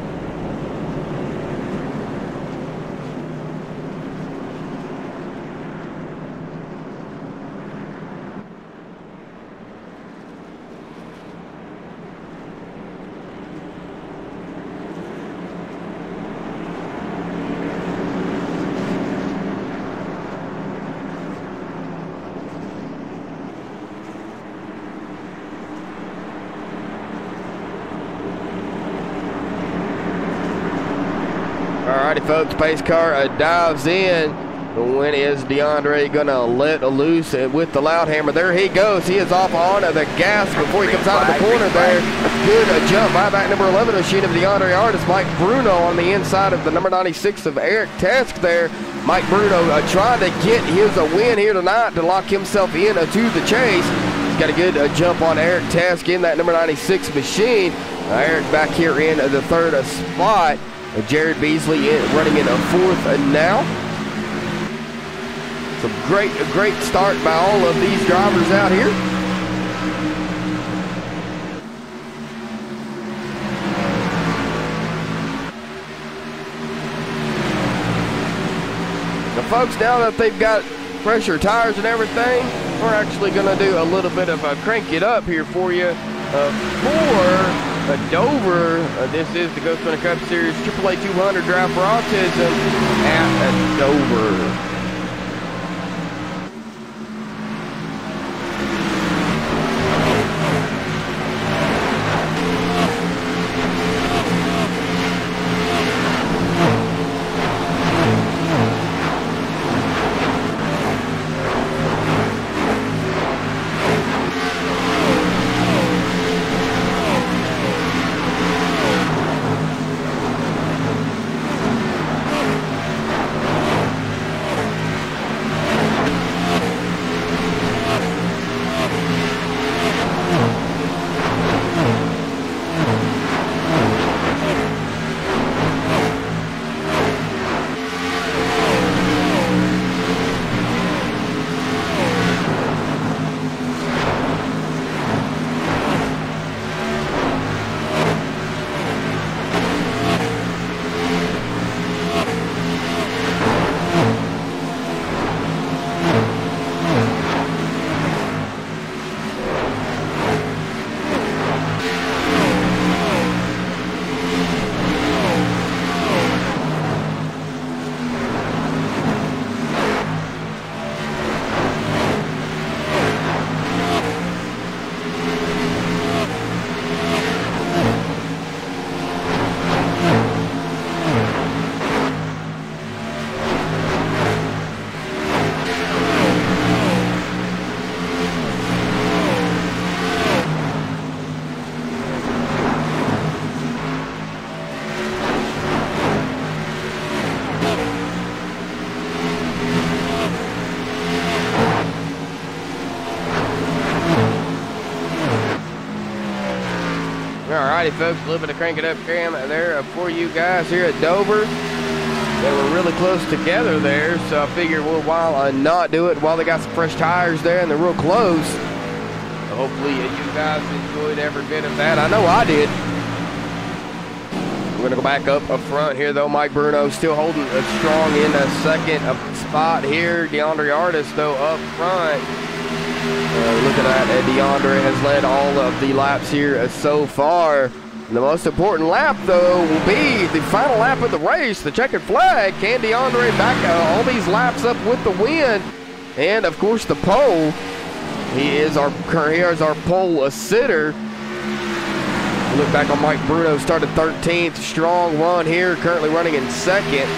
Alrighty, folks, pace car dives in. When is DeAndre gonna let loose with the loud hammer? There he goes. He is off on the gas before he comes out of the corner there. Good jump by back number 11 machine of DeAndre Artis. Mike Bruno on the inside of the number 96 of Eric Tesk there. Mike Bruno trying to get his win here tonight to lock himself in to the chase. He's got a good jump on Eric Tesk in that number 96 machine. Eric back here in the 3rd spot. Jared Beasley running in 4th now. So great start by all of these drivers out here. The folks, now that they've got fresher tires and everything, we're actually going to do a little bit of a crank it up here for you for Dover. This is the Ghost Runner Cup Series AAA 200 Drive for Autism at Dover. Alrighty, folks, a little bit of crank it up cam there for you guys here at Dover. They were really close together there, so I figured we'll not do it while they got some fresh tires there and they're real close. So hopefully you guys enjoyed every bit of that. I know I did. We're going to go back up front here, though. Mike Bruno still holding strong in a second spot here. DeAndre Artis, though, up front. Looking at DeAndre has led all of the laps here so far. The most important lap, though, will be the final lap of the race, the checkered flag. Can DeAndre back all these laps up with the win? And, of course, the pole. Here's our pole sitter. Look back on Mike Bruno, started 13th. Strong run here, currently running in second.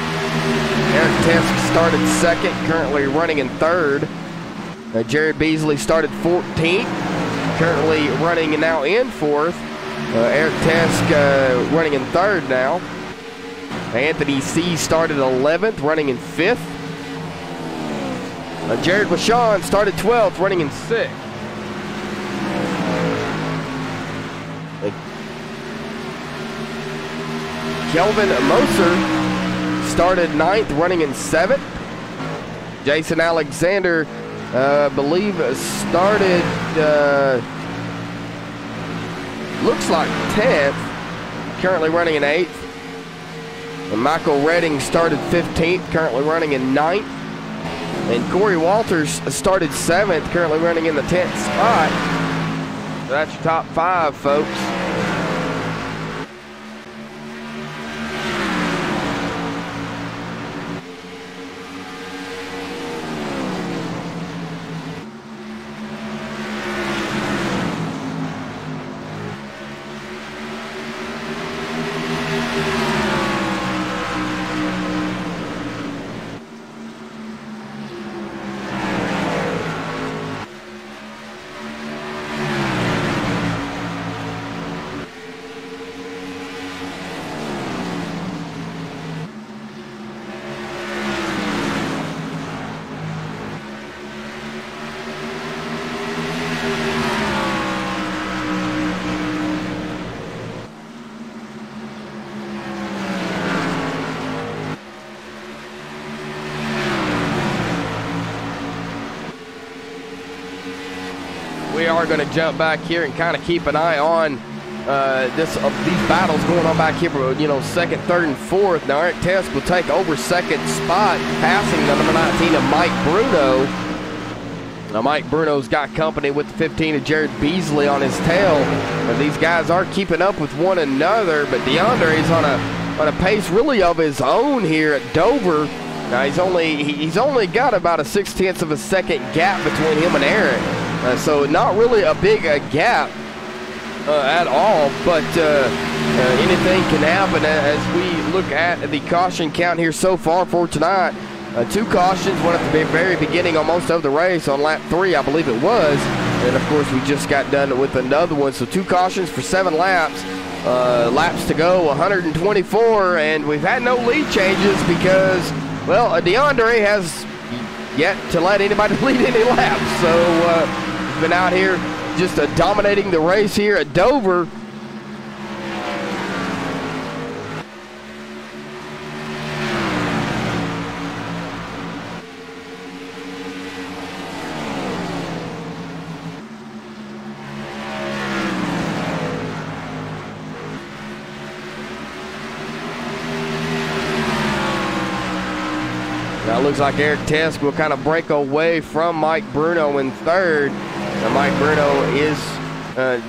Eric Tesk started second, currently running in third. Jared Beasley started 14th, currently running now in fourth. Eric Tesk running in third now. Anthony C. started 11th, running in fifth. Jared Bashan started 12th, running in sixth. Kelvin Moser started 9th, running in 7th. Jason Alexander, believe, started, looks like 10th, currently running in 8th. And Michael Redding started 15th, currently running in 9th. And Corey Walters started 7th, currently running in the 10th spot. So that's your top 5, folks. We are going to jump back here and kind of keep an eye on these battles going on back here for, second, third, and fourth. Now, Eric Tesk will take over second spot, passing the number 19 of Mike Bruno. Now, Mike Bruno's got company with the 15 of Jared Beasley on his tail. Now, these guys are keeping up with one another, but DeAndre's on a pace really of his own here at Dover. Now, he's only got about a 0.6 of a second gap between him and Eric. So not really a big gap at all, but anything can happen as we look at the caution count here so far for tonight. 2 cautions, one at the very beginning almost of the race on lap 3, I believe it was. And, of course, we just got done with another one. So 2 cautions for 7 laps. Laps to go, 124, and we've had no lead changes because, well, DeAndre has yet to let anybody lead any laps. So he's been out here just dominating the race here at Dover. Now it looks like Eric Tesk will kind of break away from Mike Bruno in third. Now Mike Bruno is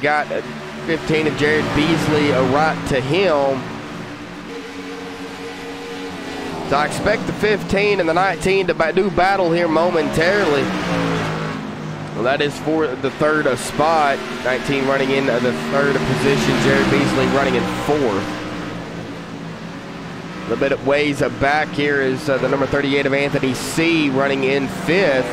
got 15 of Jared Beasley right to him. So I expect the 15 and the 19 to do battle here momentarily. Well, that is for the third spot. 19 running in the third position. Jared Beasley running in fourth. A little bit of ways back here is the number 38 of Anthony C. running in fifth.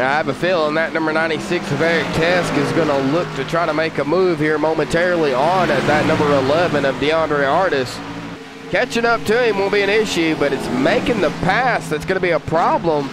have a feeling that number 96 of Eric Tesk is going to look to try to make a move here momentarily on at that number 11 of DeAndre Artis. Catching up to him won't be an issue, but it's making the pass that's going to be a problem.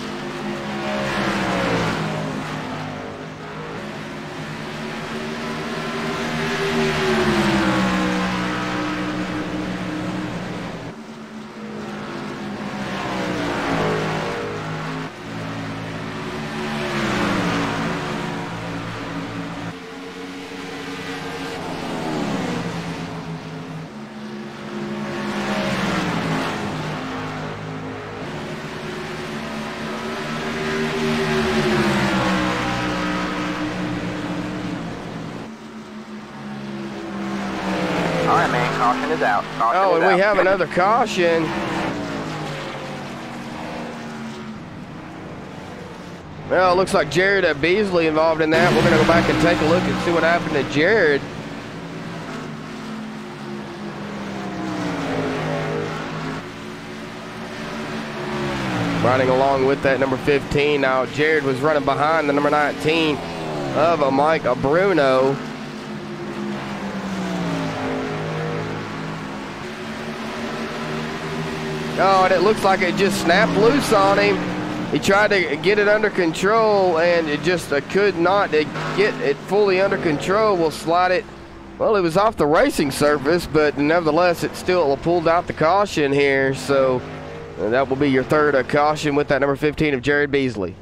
Out. Oh, and we have another caution. Well, it looks like Jared Beasley involved in that. We're going to go back and take a look and see what happened to Jared. Riding along with that number 15. Now, Jared was running behind the number 19 of Mike Bruno. Oh, and it looks like it just snapped loose on him. He tried to get it under control, and it just could not get it fully under control. We'll slide it. Well, it was off the racing surface, but nevertheless, it still pulled out the caution here. So that will be your third caution with that number 15 of Jared Beasley.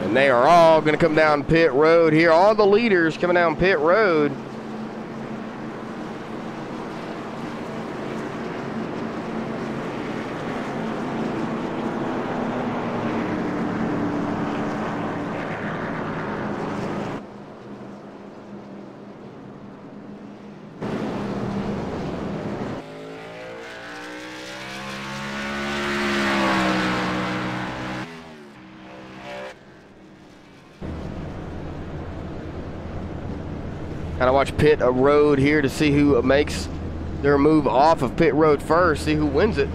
And they are all going to come down pit road here. All the leaders coming down pit road. Kind of watch pit road here to see who makes their move off of pit road first, see who wins it.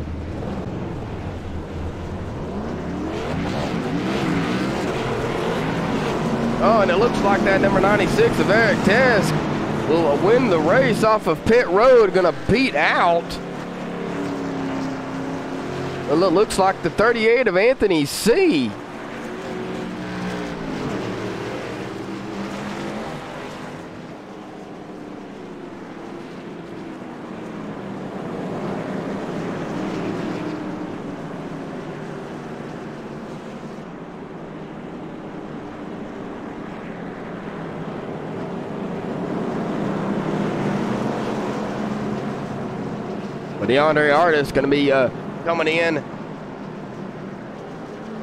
Oh, and it looks like that number 96 of Eric Tesk will win the race off of pit road, gonna beat out. Well, it looks like the 38 of Anthony C. But DeAndre Artis going to be coming in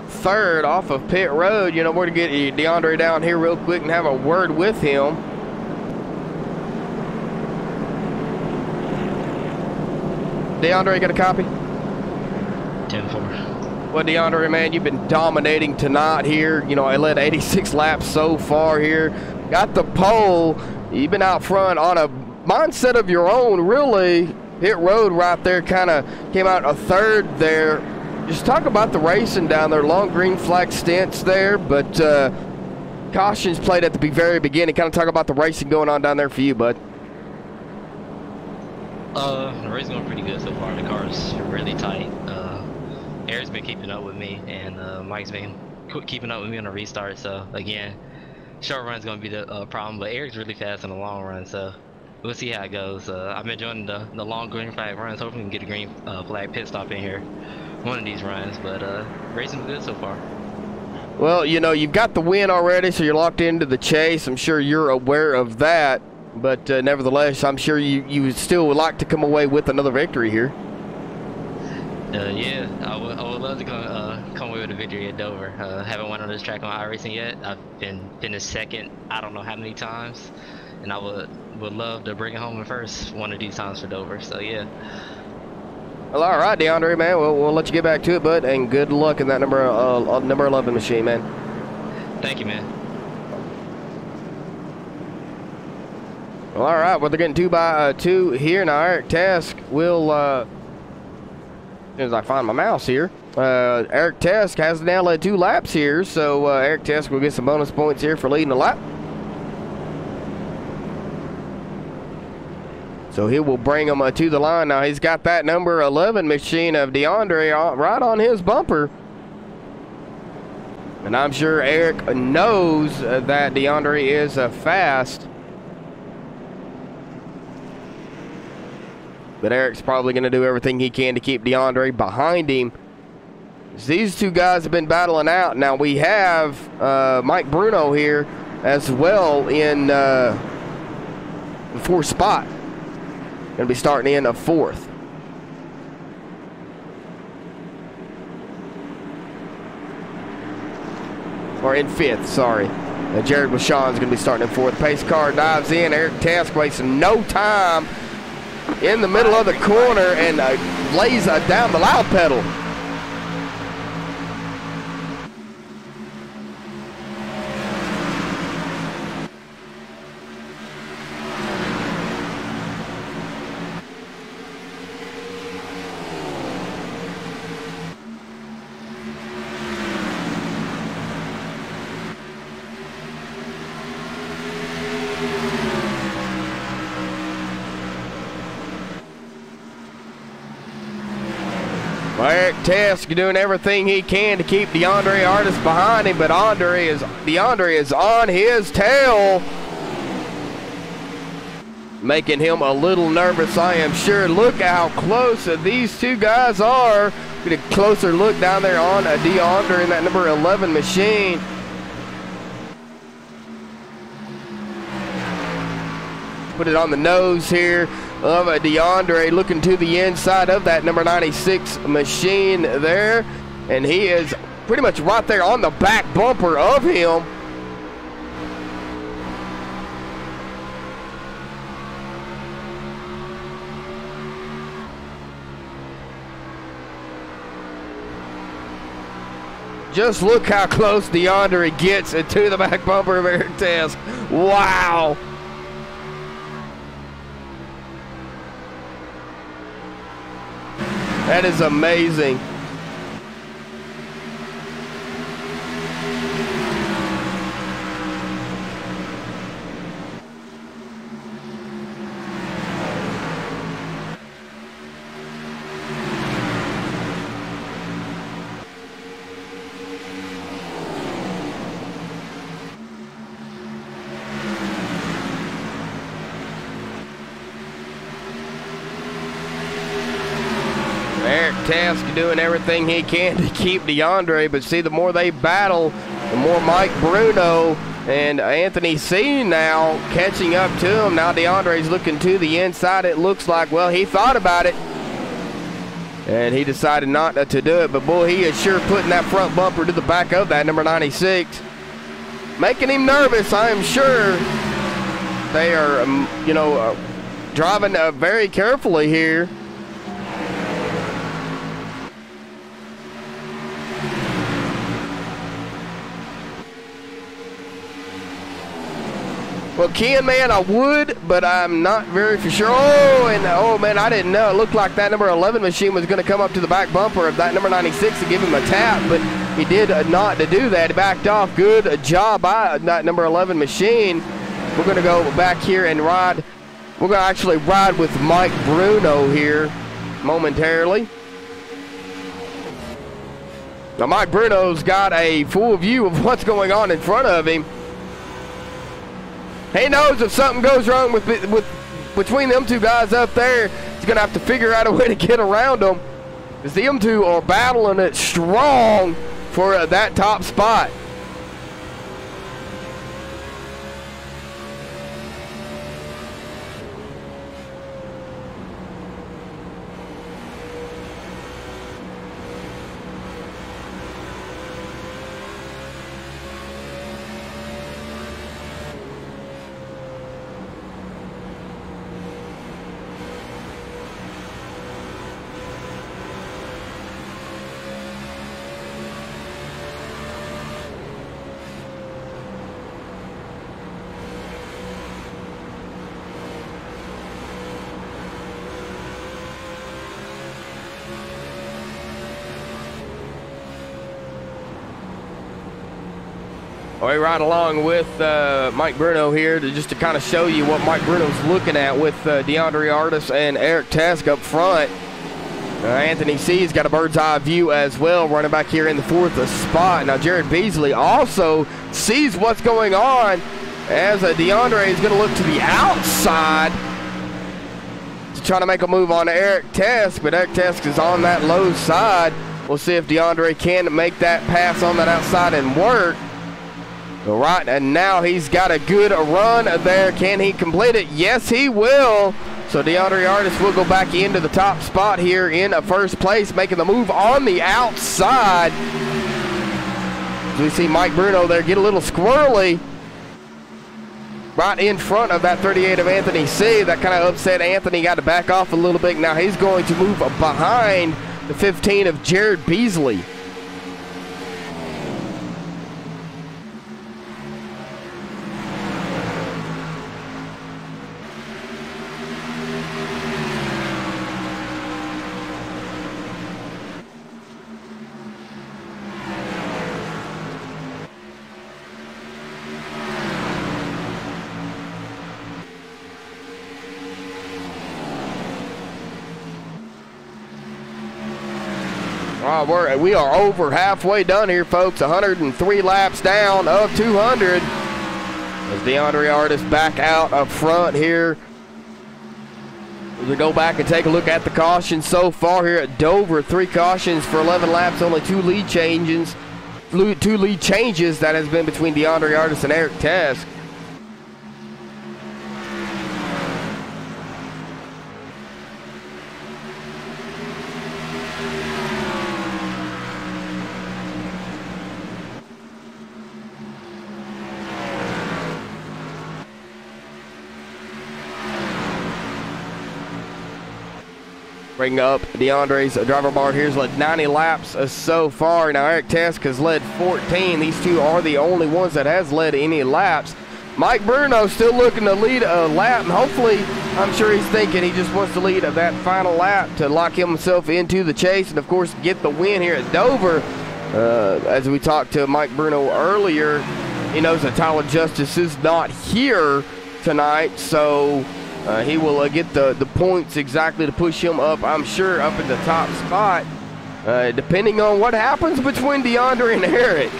third off of pit road. You know, we're going to get DeAndre down here real quick and have a word with him. DeAndre, got a copy? 10-4. Well, DeAndre, man, you've been dominating tonight here. You know, I led 86 laps so far here. Got the pole. You've been out front on a mindset of your own, really. Pit road right there kind of came out a third there. Just talk about the racing down there. Long green flag stints there, but cautions played at the very beginning. Kind of talk about the racing going on down there for you, bud. The racing going pretty good so far. The car's really tight. Eric's been keeping up with me, and Mike's been keeping up with me on the restart. So again, short run's going to be the problem, but Eric's really fast in the long run. So we'll see how it goes. I've been enjoying the long green flag runs. Hopefully we can get a green flag pit stop in here one of these runs, but racing's good so far. Well, you know, you've got the win already, so you're locked into the chase. I'm sure you're aware of that, but nevertheless, I'm sure you still would like to come away with another victory here. Yeah, I would love to come away with a victory at Dover. Haven't won on this track on iRacing yet. I've been finished second I don't know how many times, and I would love to bring it home in first one of these times for Dover. So yeah. Well, all right, DeAndre, man. We'll let you get back to it, bud, and good luck in that number 11 machine, man. Thank you, man. All right, well, they're getting 2 by 2 here. Now, Eric Tesk will, as soon as I find my mouse here, Eric Tesk has now led 2 laps here, so Eric Tesk will get some bonus points here for leading the lap. So he will bring him to the line. Now, he's got that number 11 machine of DeAndre right on his bumper. And I'm sure Eric knows that DeAndre is fast. But Eric's probably going to do everything he can to keep DeAndre behind him. These 2 guys have been battling out. Now we have Mike Bruno here as well in the 4th spot. Going to be starting in a 4th. Or in 5th, sorry. Jared Bashan's going to be starting in 4th. Pace car dives in. Eric Tesk wasting no time in the middle of the corner and lays down the loud pedal. Eric Tesk doing everything he can to keep DeAndre Artis behind him, but DeAndre is on his tail, making him a little nervous, I am sure. Look at how close these 2 guys are. Get a closer look down there on DeAndre in that number 11 machine. Put it on the nose here of DeAndre, looking to the inside of that number 96 machine there, and he is pretty much right there on the back bumper of him. Just look how close DeAndre gets to the back bumper of Eric Tesk. Wow. That is amazing. Eric Tesk doing everything he can to keep DeAndre, but see, the more they battle, the more Mike Bruno and Anthony C now catching up to him. Now DeAndre's looking to the inside. It looks like, well, he thought about it, and he decided not to do it, but boy, he is sure putting that front bumper to the back of that number 96. Making him nervous, I am sure. They are, driving very carefully here. Well, Ken, man, I would, but I'm not very for sure. Oh, man, I didn't know. It looked like that number 11 machine was going to come up to the back bumper of that number 96 to give him a tap, but he did not to do that. He backed off. Good job by that number 11 machine. We're going to go back here and ride. We're going to actually ride with Mike Bruno here momentarily. Now, Mike Bruno's got a full view of what's going on in front of him. He knows if something goes wrong with between them 2 guys up there, he's going to have to figure out a way to get around them, because them 2 are battling it strong for that top spot. All right, along with Mike Bruno here just to kind of show you what Mike Bruno's looking at with DeAndre Artis and Eric Tesk up front. Anthony C's got a bird's eye view as well, running back here in the 4th spot. Now Jared Beasley also sees what's going on as DeAndre is going to look to the outside to try to make a move on Eric Tesk, but Eric Tesk is on that low side. We'll see if DeAndre can make that pass on that outside and work. All right, and now he's got a good run there. Can he complete it? Yes, he will. So DeAndre Artis will go back into the top spot here in first place, making the move on the outside. So we see Mike Bruno there get a little squirrely right in front of that 38 of Anthony C. That kind of upset Anthony, got to back off a little bit. Now he's going to move behind the 15 of Jared Beasley. We are over halfway done here, folks. 103 laps down of 200. As DeAndre Artis back out up front here. We go back and take a look at the cautions so far here at Dover. 3 cautions for 11 laps, only 2 lead changes. 2 lead changes that has been between DeAndre Artis and Eric Tesk. Bring up DeAndre's driver bar here. He's led 90 laps so far. Now Eric Tesk has led 14. These two are the only ones that has led any laps. Mike Bruno still looking to lead a lap, and hopefully, I'm sure he's thinking he just wants to lead that final lap to lock himself into the chase and, of course, get the win here at Dover. As we talked to Mike Bruno earlier, he knows that Tyler Justice is not here tonight, so he will get the points exactly to push him up, I'm sure, up in the top spot, depending on what happens between DeAndre and Eric.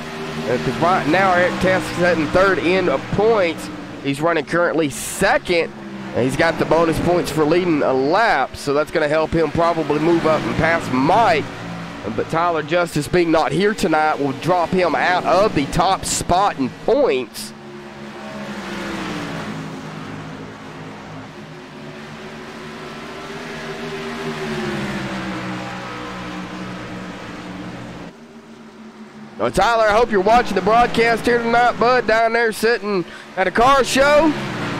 Because right now, Eric Tesk is heading 3rd in points. He's running currently 2nd, and he's got the bonus points for leading a lap, so that's going to help him probably move up and pass Mike. But Tyler Justice being not here tonight will drop him out of the top spot in points. Well, Tyler, I hope you're watching the broadcast here tonight, bud, down there sitting at a car show.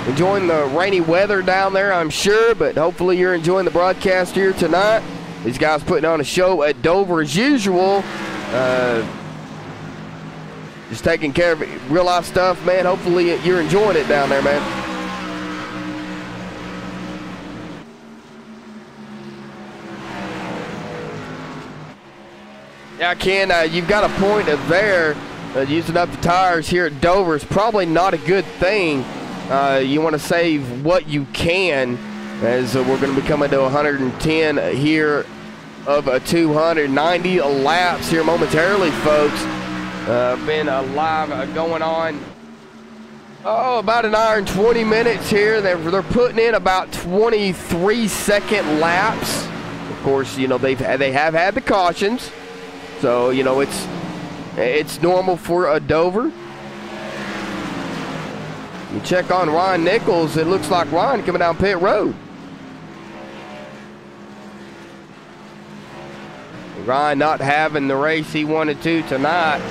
Enjoying the rainy weather down there, I'm sure, but hopefully you're enjoying the broadcast here tonight. These guys putting on a show at Dover as usual. Just taking care of real-life stuff, man. Hopefully you're enjoying it down there, man. Yeah, Ken, you've got a point there. Using up the tires here at Dover is probably not a good thing. You want to save what you can, as we're going to be coming to 110 here of 290 laps here momentarily, folks. Been live going on about an hour and 20 minutes here. They're putting in about 23-second laps. Of course, you know, they have had the cautions. So, you know, it's normal for a Dover. You check on Ryan Nichols, it looks like Ryan coming down pit road. Ryan not having the race he wanted to tonight.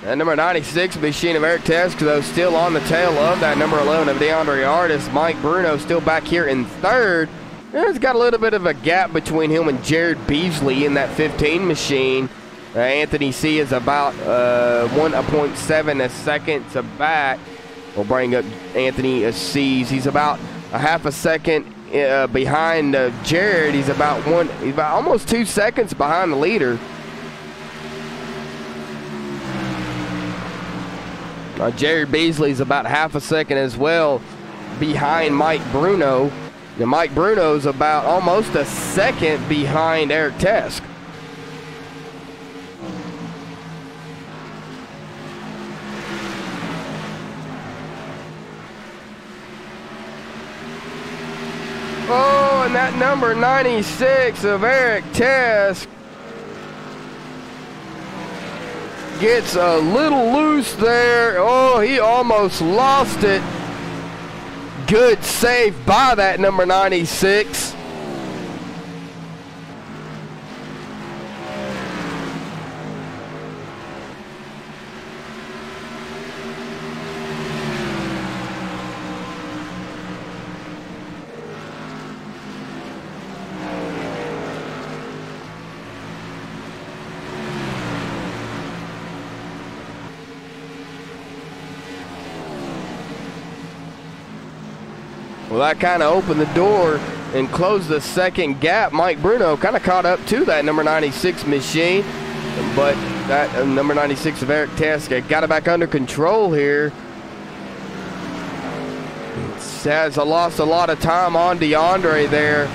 That number 96 machine of Eric Tesk, though, still on the tail of that number 11 of DeAndre Artis. Mike Bruno still back here in 3rd. There's got a little bit of a gap between him and Jared Beasley in that 15 machine. Anthony C is about 1.7 seconds back. We'll bring up Anthony C's. He's about a half a second behind Jared. He's about almost 2 seconds behind the leader. Jared Beasley's about half a second as well behind Mike Bruno. And Mike Bruno's about almost a second behind Eric Tesk. Oh, and that number 96 of Eric Tesk gets a little loose there. Oh, he almost lost it. Good save by that number 96. Well, that kind of opened the door and closed the second gap. Mike Bruno kind of caught up to that number 96 machine, but that number 96 of Eric Tesk got it back under control here. Has lost a lot of time on DeAndre there.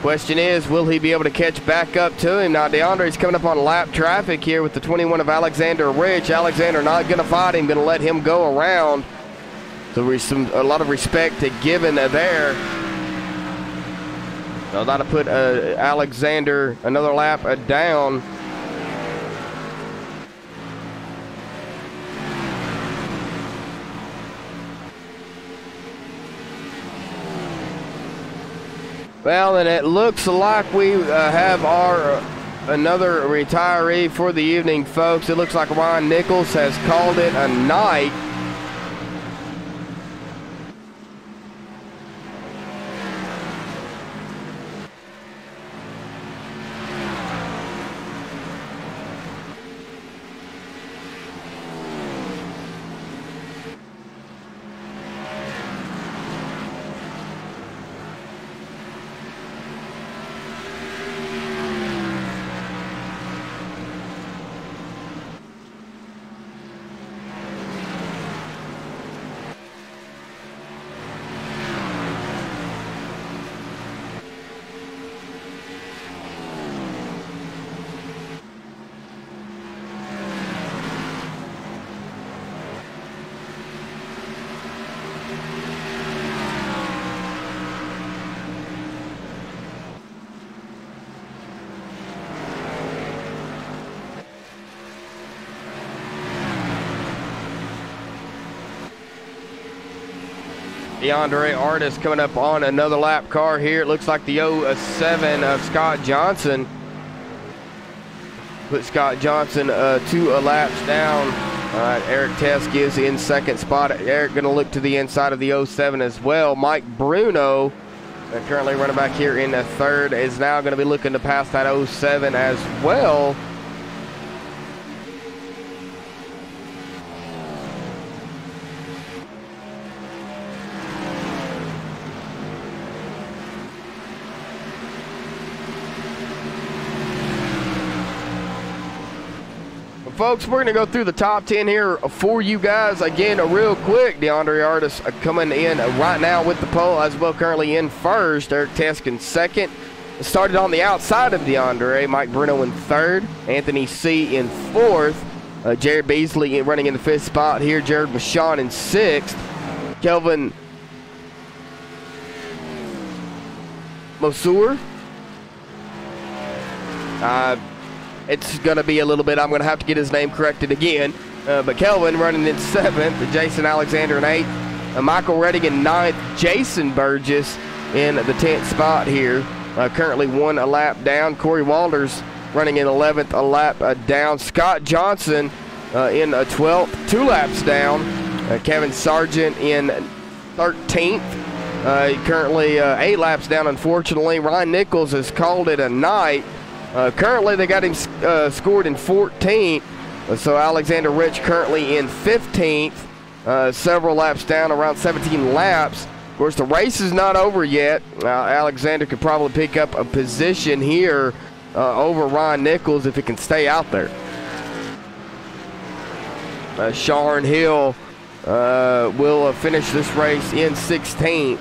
Question is, will he be able to catch back up to him? Now, DeAndre's coming up on lap traffic here with the 21 of Alexander Rich. Alexander not going to fight him, going to let him go around. So a lot of respect given there. So that'll put Alexander another lap down. Well, and it looks like we have our another retiree for the evening, folks. It looks like Ryan Nichols has called it a night. DeAndre Artis coming up on another lap car here. It looks like the 07 of Scott Johnson. Put Scott Johnson 2 laps down. All right, Eric Tesk is in second spot. Eric going to look to the inside of the 07 as well. Mike Bruno, currently running back here in the third, is now going to be looking to pass that 07 as well. Folks, we're going to go through the top 10 here for you guys. Again, real quick, DeAndre Artis coming in right now with the pole as well, currently in first. Eric Tesk in second. Started on the outside of DeAndre. Mike Bruno in third. Anthony C in fourth. Jared Beasley running in the fifth spot here. Jared Bashan in sixth. Kelvin Mosur. It's going to be a little bit, I'm going to have to get his name corrected again. But Kelvin running in seventh, Jason Alexander in eighth, Michael Redding in ninth, Jason Burgess in the 10th spot here. Currently 1 lap down. Corey Walters running in 11th, a lap down. Scott Johnson in 12th, 2 laps down. Kevin Sargent in 13th. Currently 8 laps down, unfortunately. Ryan Nichols has called it a night. Currently, they got him scored in 14th. So Alexander Rich currently in 15th. Several laps down, around 17 laps. Of course, the race is not over yet. Alexander could probably pick up a position here over Ron Nichols if he can stay out there. Sharon Hill will finish this race in 16th.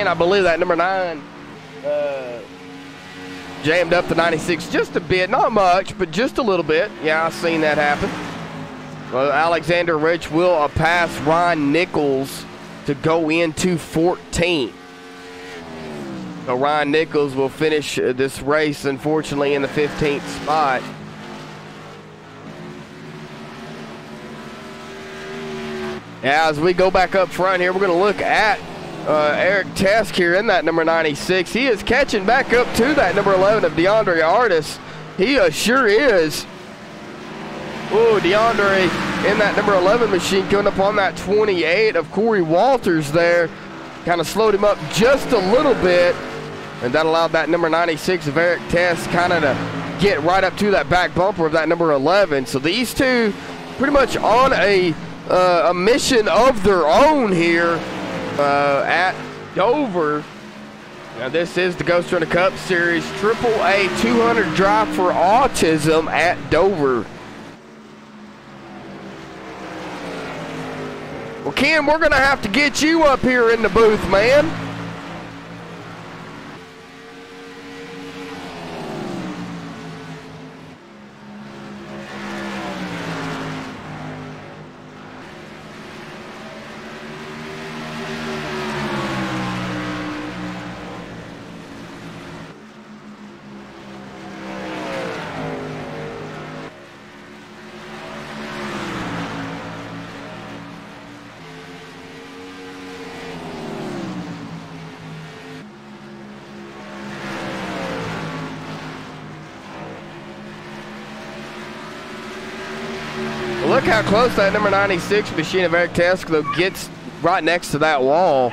I believe that number 9 jammed up the 96 just a bit, not much, but just a little bit. Yeah, I've seen that happen. Well, Alexander Rich will pass Ron Nichols to go into 14. So Ron Nichols will finish this race, unfortunately, in the 15th spot. Now, as we go back up front here, we're going to look at Eric Tesk here in that number 96. He is catching back up to that number 11 of DeAndre Artis. He sure is. Oh, DeAndre in that number 11 machine going up on that 28 of Corey Walters there. Kind of slowed him up just a little bit. And that allowed that number 96 of Eric Tesk kind of to get right up to that back bumper of that number 11. So these two pretty much on a mission of their own here. At Dover. Now this is the Ghost Runner Cup Series AAA 200 Drive for Autism at Dover. Well, Ken, we're going to have to get you up here in the booth, man. Look how close that number 96 machine of Eric Tesk though gets right next to that wall.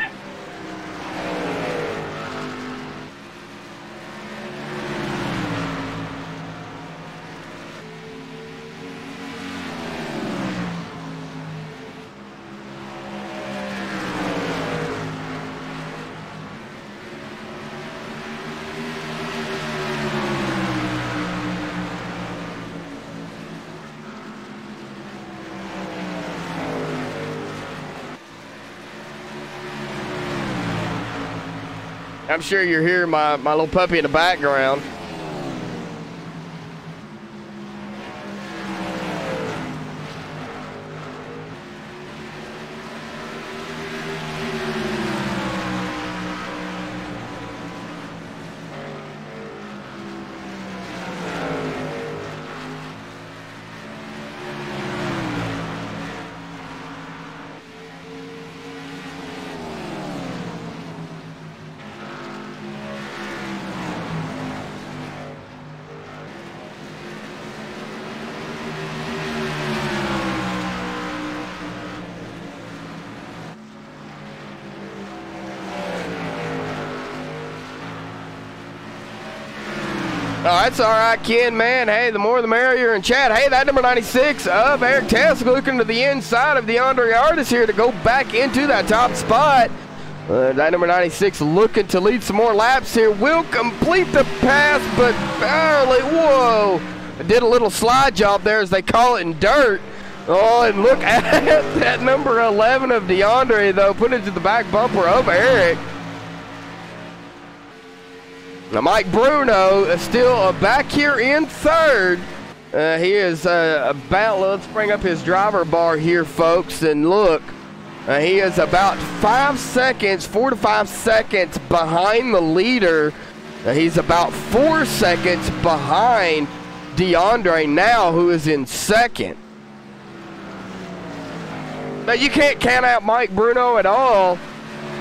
I'm sure you're hearing my little puppy in the background. Oh, that's all right, Ken, man. Hey, the more the merrier. And Chad, hey, that number 96 of Eric Tesk looking to the inside of DeAndre Artis here to go back into that top spot. That number 96 looking to lead some more laps here. Will complete the pass, but barely. Whoa. Did a little slide job there, as they call it in dirt. Oh, and look at that number 11 of DeAndre, though, put into the back bumper of Eric. Now Mike Bruno is still back here in third. He is about, let's bring up his driver bar here, folks, and look. He is about 4 to 5 seconds behind the leader. He's about 4 seconds behind DeAndre now, who is in second. Now, you can't count out Mike Bruno at all.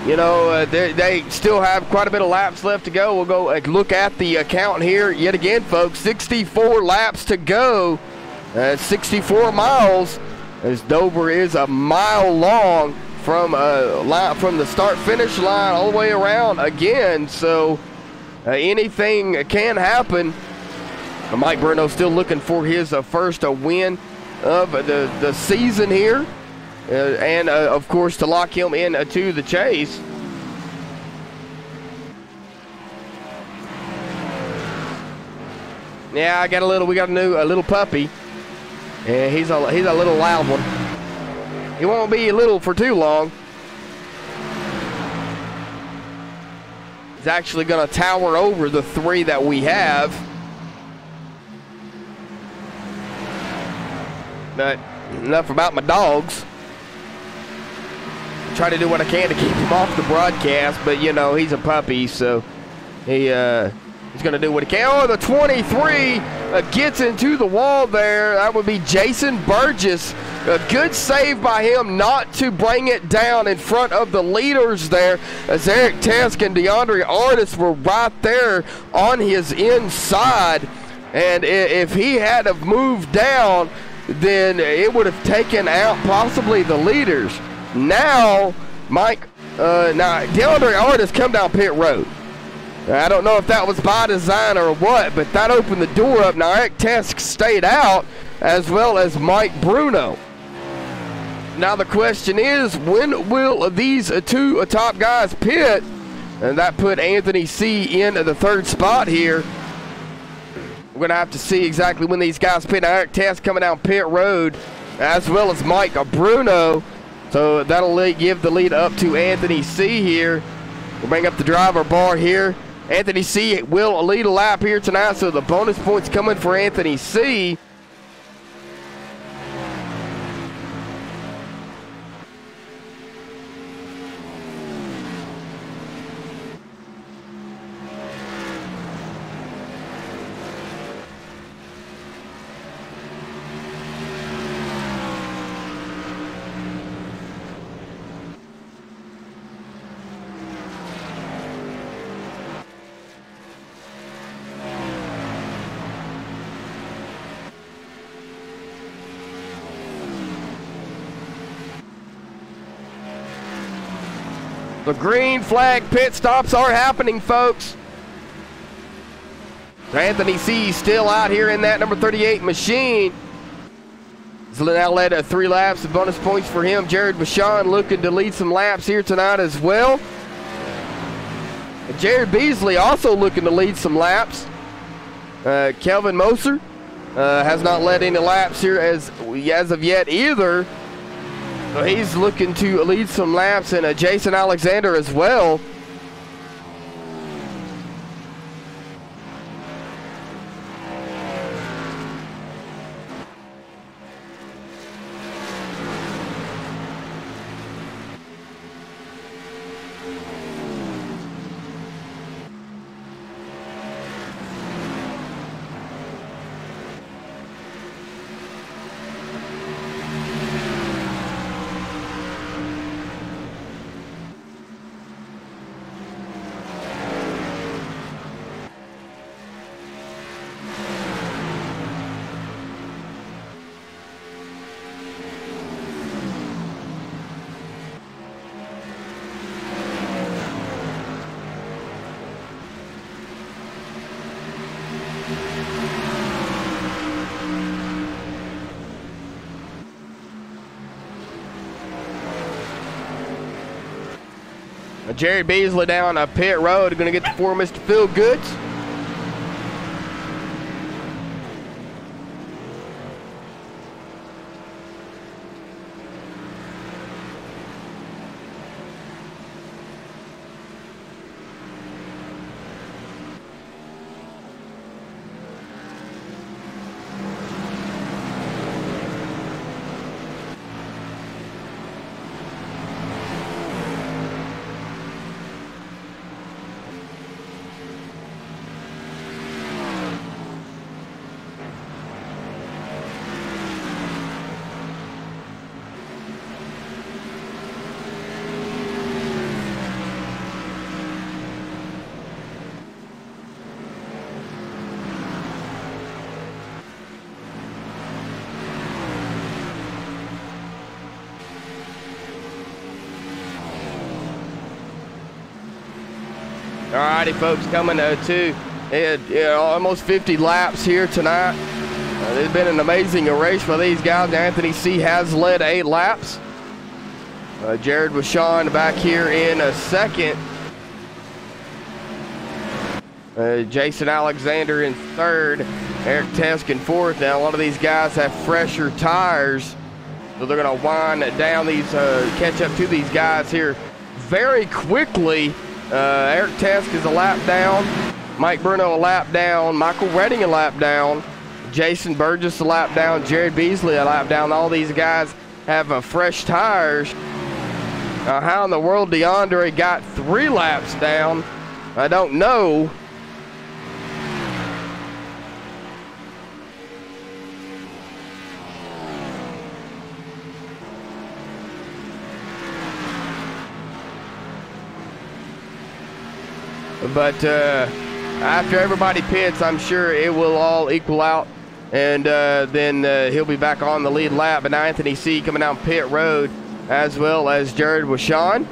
You know, they still have quite a bit of laps left to go. We'll go look at the count here yet again, folks. 64 laps to go. 64 miles. As Dover is a mile long from the start-finish line all the way around again. So anything can happen. Mike Bruno still looking for his first win of the season here. And of course, to lock him into the chase. Yeah, we got a little puppy. And he's a little loud one. He won't be little for too long. He's actually going to tower over the 3 that we have. But enough about my dogs. Try to do what I can to keep him off the broadcast, but you know, he's a puppy, so he's going to do what he can. Oh, the 23 gets into the wall there. That would be Jason Burgess. A good save by him not to bring it down in front of the leaders there, as Eric Tesk and DeAndre Artis were right there on his inside. And if he had have moved down, then it would have taken out possibly the leaders. Now, DeAndre Artis come down pit road. I don't know if that was by design or what, but that opened the door up. Now, Eric Tesk stayed out, as well as Mike Bruno. Now, the question is, when will these 2 top guys pit? And that put Anthony C. in the 3rd spot here. We're going to have to see exactly when these guys pit. Now, Eric Tesk coming down pit road, as well as Mike Bruno. So that'll give the lead up to Anthony C. here. We'll bring up the driver bar here. Anthony C. will lead a lap here tonight, so the bonus points coming for Anthony C. The green flag pit stops are happening, folks. Anthony C. still out here in that number 38 machine. He's now led 3 laps of bonus points for him. Jared Bashan looking to lead some laps here tonight as well. And Jared Beasley also looking to lead some laps. Kelvin Moser has not led any laps here as of yet either. So he's looking to lead some laps, and Jason Alexander as well. Jared Beasley down pit road, going to get the 4 Mr. Phil Goods. Alrighty, folks, coming to almost 50 laps here tonight. It's been an amazing race for these guys. Anthony C. has led 8 laps. Jared Washon back here in a second. Jason Alexander in third. Eric Tesk in fourth. Now, a lot of these guys have fresher tires, so they're going to wind down these, catch up to these guys here very quickly. Eric Tesk is a lap down. Mike Bruno a lap down. Michael Redding a lap down. Jason Burgess a lap down. Jared Beasley a lap down. All these guys have fresh tires. How in the world DeAndre got 3 laps down, I don't know. But after everybody pits, I'm sure it will all equal out. And then he'll be back on the lead lap. But now Anthony C. coming down pit road, as well as Jared Washon.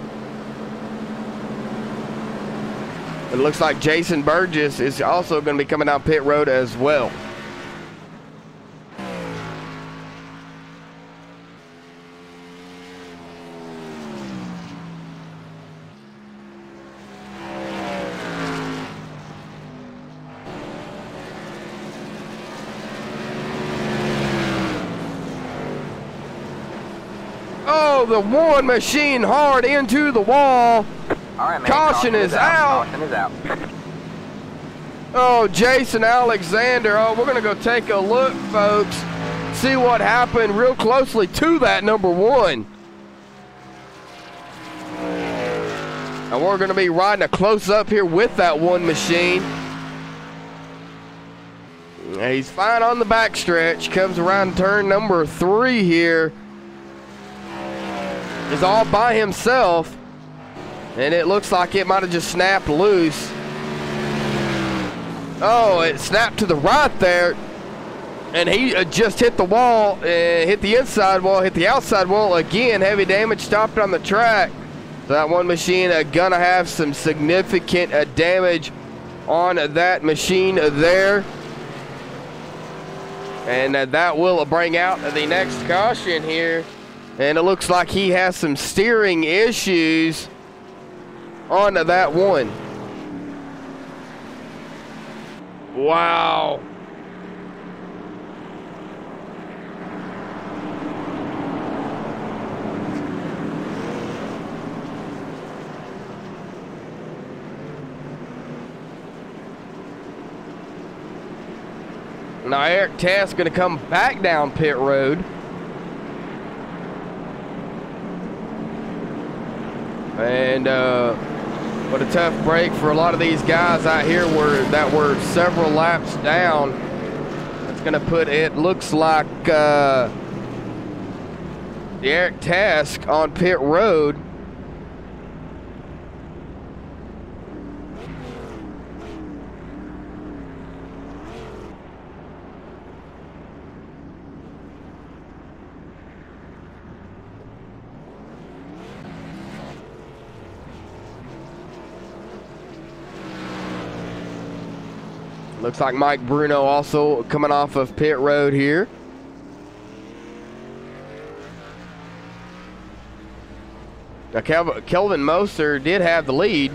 It looks like Jason Burgess is also going to be coming down pit road as well. Oh, the one machine hard into the wall. All right, man. Caution is out. Caution is out. Oh, Jason Alexander. Oh, we're going to go take a look, folks. See what happened real closely to that number 1. And we're going to be riding a close-up here with that one machine. He's fine on the backstretch. Comes around turn number 3 here. Is all by himself, and it looks like it might have just snapped loose. Oh, it snapped to the right there, and he just hit the wall, hit the inside wall, hit the outside wall again. Heavy damage, stopped on the track. So that one machine gonna have some significant damage on that machine there, and that will bring out the next caution here. And it looks like he has some steering issues on that one. Wow. Now Eric Tass going to come back down pit road. And what a tough break for a lot of these guys out here that were several laps down. It's going to put, it looks like the Eric Task on pit road. Looks like Mike Bruno also coming off of pit road here. Now Kelvin Moser did have the lead.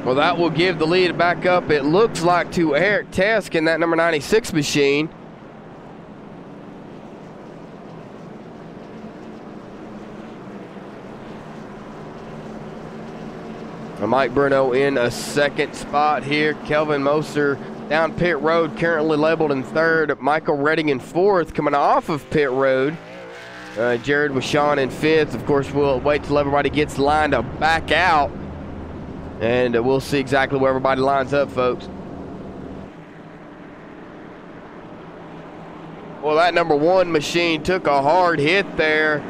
Well, that will give the lead back up, it looks like, to Eric Tesk in that number 96 machine. Mike Bruno in a second spot here. Kelvin Moser down pit road, currently labeled in third. Michael Redding in fourth, coming off of pit road. Jared Washon in fifth. Of course, we'll wait till everybody gets lined up back out, and we'll see exactly where everybody lines up, folks. Well, that number 1 machine took a hard hit there.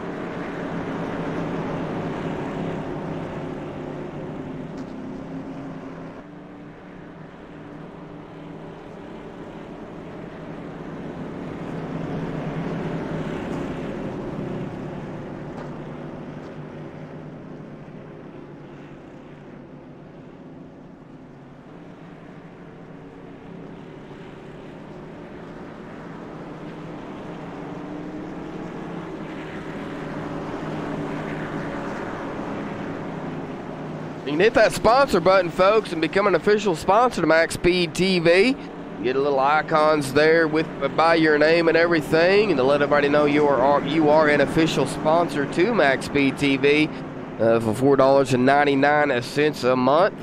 You can hit that sponsor button, folks, and become an official sponsor to MaxSpeedTV. You get a little icons there with by your name and everything, and to let everybody know you are an official sponsor to MaxSpeedTV for $4.99 a month.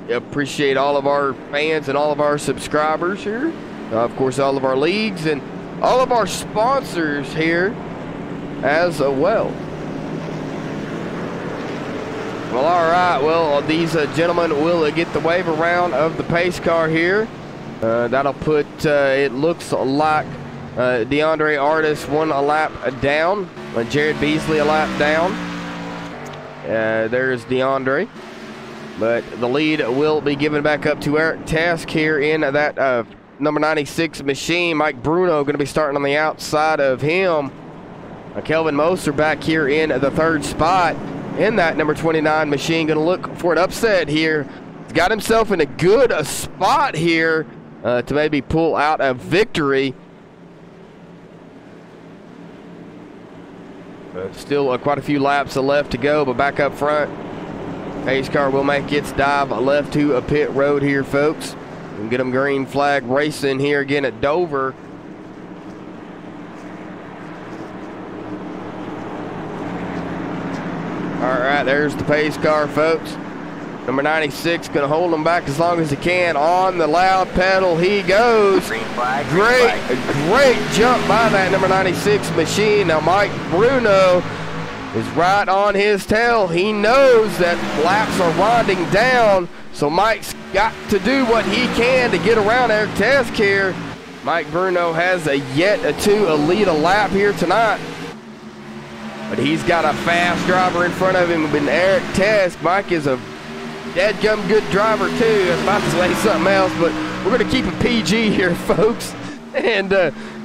Appreciate all of our fans and all of our subscribers here. Of course, all of our leagues and all of our sponsors here as well. Well, all right. Well, these gentlemen will get the wave around of the pace car here. That'll put, it looks like DeAndre Artis one a lap down. Jared Beasley a lap down. There's DeAndre. But the lead will be given back up to Eric Task here in that number 96 machine. Mike Bruno going to be starting on the outside of him. Kelvin Moser back here in the third spot in that number 29 machine. Going to look for an upset here. He's got himself in a good spot here to maybe pull out a victory. Still quite a few laps left to go, but back up front, pace car will make its dive left to a pit road here, folks. We'll get them green flag racing here again at Dover. All right, there's the pace car, folks. Number 96 going to hold them back as long as he can. On the loud pedal he goes. Green flag, Great jump by that number 96 machine. Now Mike Bruno is right on his tail. He knows that laps are winding down, so Mike's got to do what he can to get around Eric Task here. Mike Bruno has yet to lead a lap here tonight, but he's got a fast driver in front of him. But Eric Task, Mike is a dadgum good driver too. I was about to say something else, but we're going to keep it PG here, folks. And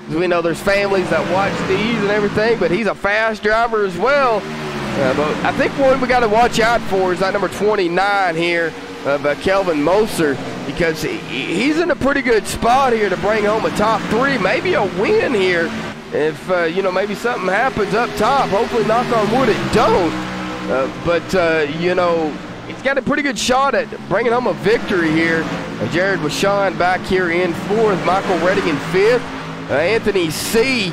we know there's families that watch these and everything, but he's a fast driver as well. But I think one we got to watch out for is that number 29 here of Kelvin Moser, because he's in a pretty good spot here to bring home a top 3, maybe a win here. If, you know, maybe something happens up top. Hopefully, knock on wood, it don't. You know, he's got a pretty good shot at bringing home a victory here. Jared Washawn back here in 4th. Michael Redding in 5th. Anthony C.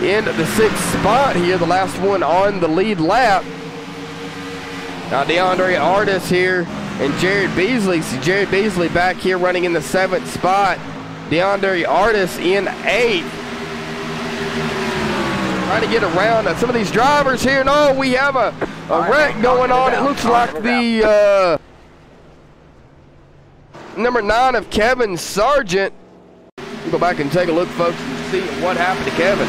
in the 6th spot here, the last one on the lead lap. Now DeAndre Artis here and Jared Beasley. See Jared Beasley back here running in the 7th spot. DeAndre Artis in 8th. Trying to get around some of these drivers here. No, we have a wreck going on. It looks like the number 9 of Kevin Sargent. We'll go back and take a look, folks, and see what happened to Kevin.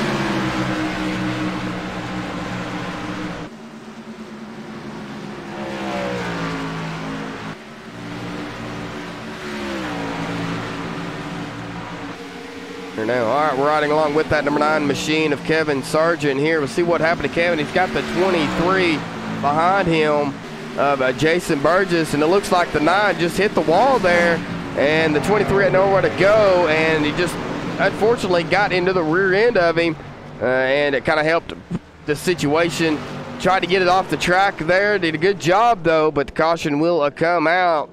Here now. All right, we're riding along with that number 9 machine of Kevin Sargent here. We'll see what happened to Kevin. He's got the 23 behind him of Jason Burgess, and it looks like the 9 just hit the wall there, and the 23 had nowhere to go, and he just unfortunately got into the rear end of him, and it kind of helped the situation. Tried to get it off the track there. Did a good job, though, but the caution will come out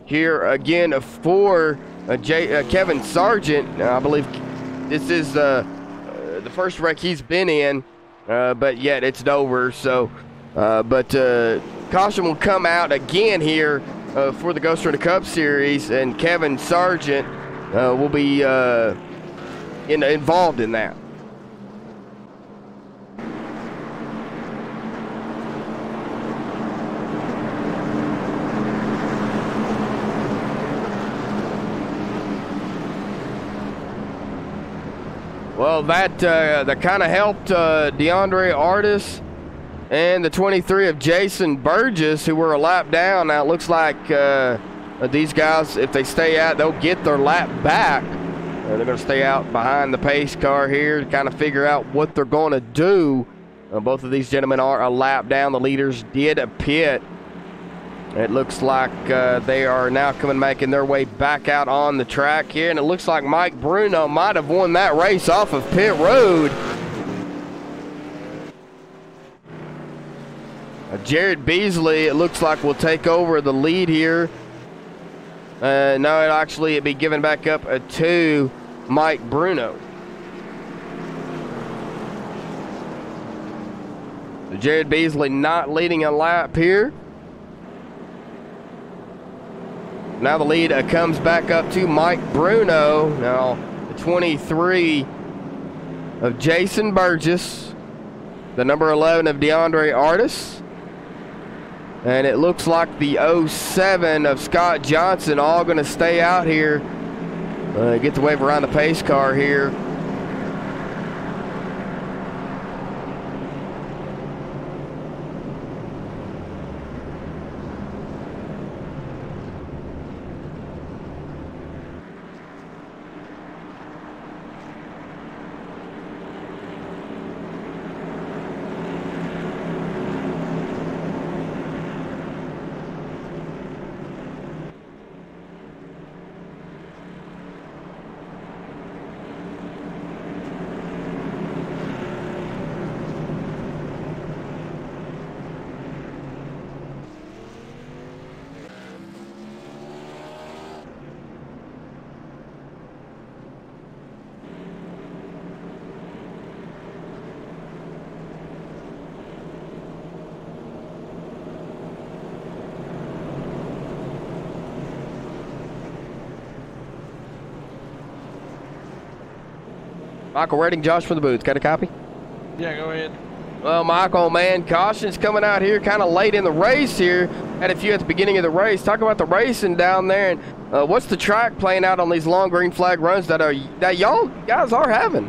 here again for Kevin Sargent. I believe this is the first wreck he's been in, but yet it's Dover. So, caution will come out again here for the Ghost Runner Cup Series, and Kevin Sargent will be involved in that. Well, that kind of helped DeAndre Artis and the 23 of Jason Burgess, who were a lap down. Now it looks like these guys, if they stay out, they'll get their lap back. They're going to stay out behind the pace car here to kind of figure out what they're going to do. Both of these gentlemen are a lap down. The leaders did a pit. It looks like they are now making their way back out on the track here, and it looks like Mike Bruno might have won that race off of pit road. Jared Beasley, it looks like, will take over the lead here. No, it'll be given back up to Mike Bruno. Jared Beasley not leading a lap here. Now the lead comes back up to Mike Bruno. Now the 23 of Jason Burgess, the number 11 of DeAndre Artis, and it looks like the 07 of Scott Johnson all going to stay out here. Get the wave around the pace car here. Michael Redding, Josh from the booth. Got a copy? Yeah, go ahead. Well, Michael, man, caution's coming out here kind of late in the race here. Had a few at the beginning of the race. Talk about the racing down there, and what's the track playing out on these long green flag runs that y'all guys are having?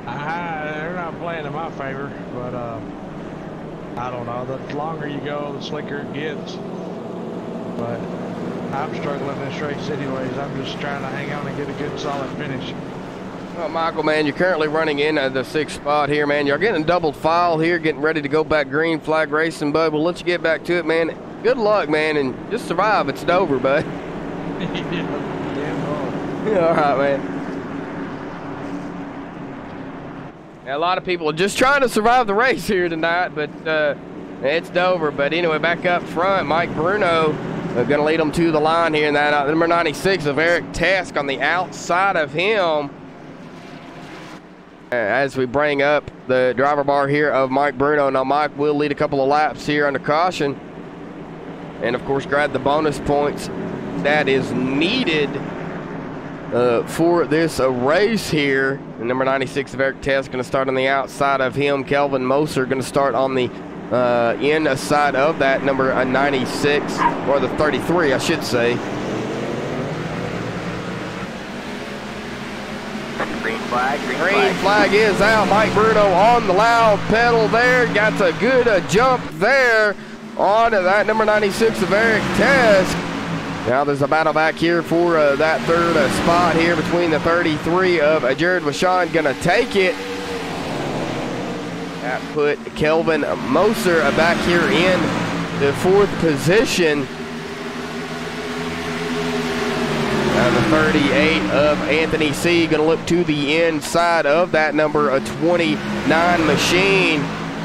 They're not playing in my favor, but I don't know. The longer you go, the slicker it gets. But I'm struggling this race anyways. I'm just trying to hang on and get a good solid finish. Well, Michael, man, you're currently running in the 6th spot here, man. You're getting double file here, getting ready to go back green flag racing, bud. We'll let you get back to it, man. Good luck, man, and just survive. It's over, bud. Yeah, all right, man. A lot of people are just trying to survive the race here tonight, but it's over. But anyway, back up front, Mike Bruno going to lead them to the line here. And that number 96 of Eric Tesk on the outside of him. As we bring up the driver bar here of Mike Bruno. Now, Mike will lead a couple of laps here under caution. And, of course, grab the bonus points that is needed for this race here. And number 96 of Eric Tesk going to start on the outside of him. Kelvin Moser going to start on the inside of that number 96, or the 33, I should say. Green flag is out. Mike Bruno on the loud pedal there. Got a good jump there on that number 96 of Eric Tesk. Now there's a battle back here for that 3rd spot here between the 33 of Jared Vachon. Going to take it. That put Kelvin Moser back here in the 4th position. The 38 of Anthony C. going to look to the inside of that number 29 machine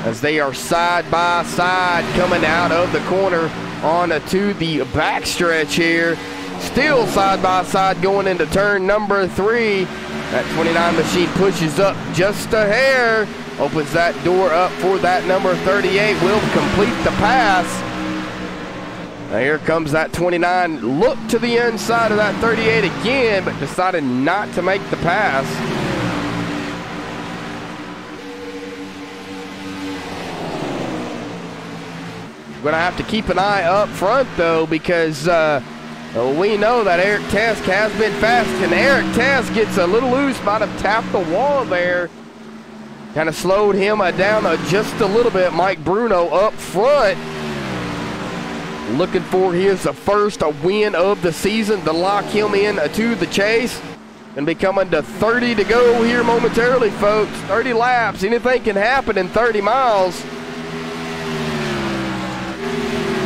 as they are side by side coming out of the corner on to the backstretch here. Still side by side going into turn number 3. That 29 machine pushes up just a hair. Opens that door up for that number 38. Will complete the pass. Now here comes that 29. Look to the inside of that 38 again, but decided not to make the pass. We're going to have to keep an eye up front, though, because we know that Eric Tesk has been fast, and Eric Tesk gets a little loose, might have tapped the wall there. Kind of slowed him down just a little bit. Mike Bruno up front, looking for his first win of the season to lock him in to the chase. And be coming to 30 to go here momentarily, folks. 30 laps. Anything can happen in 30 miles.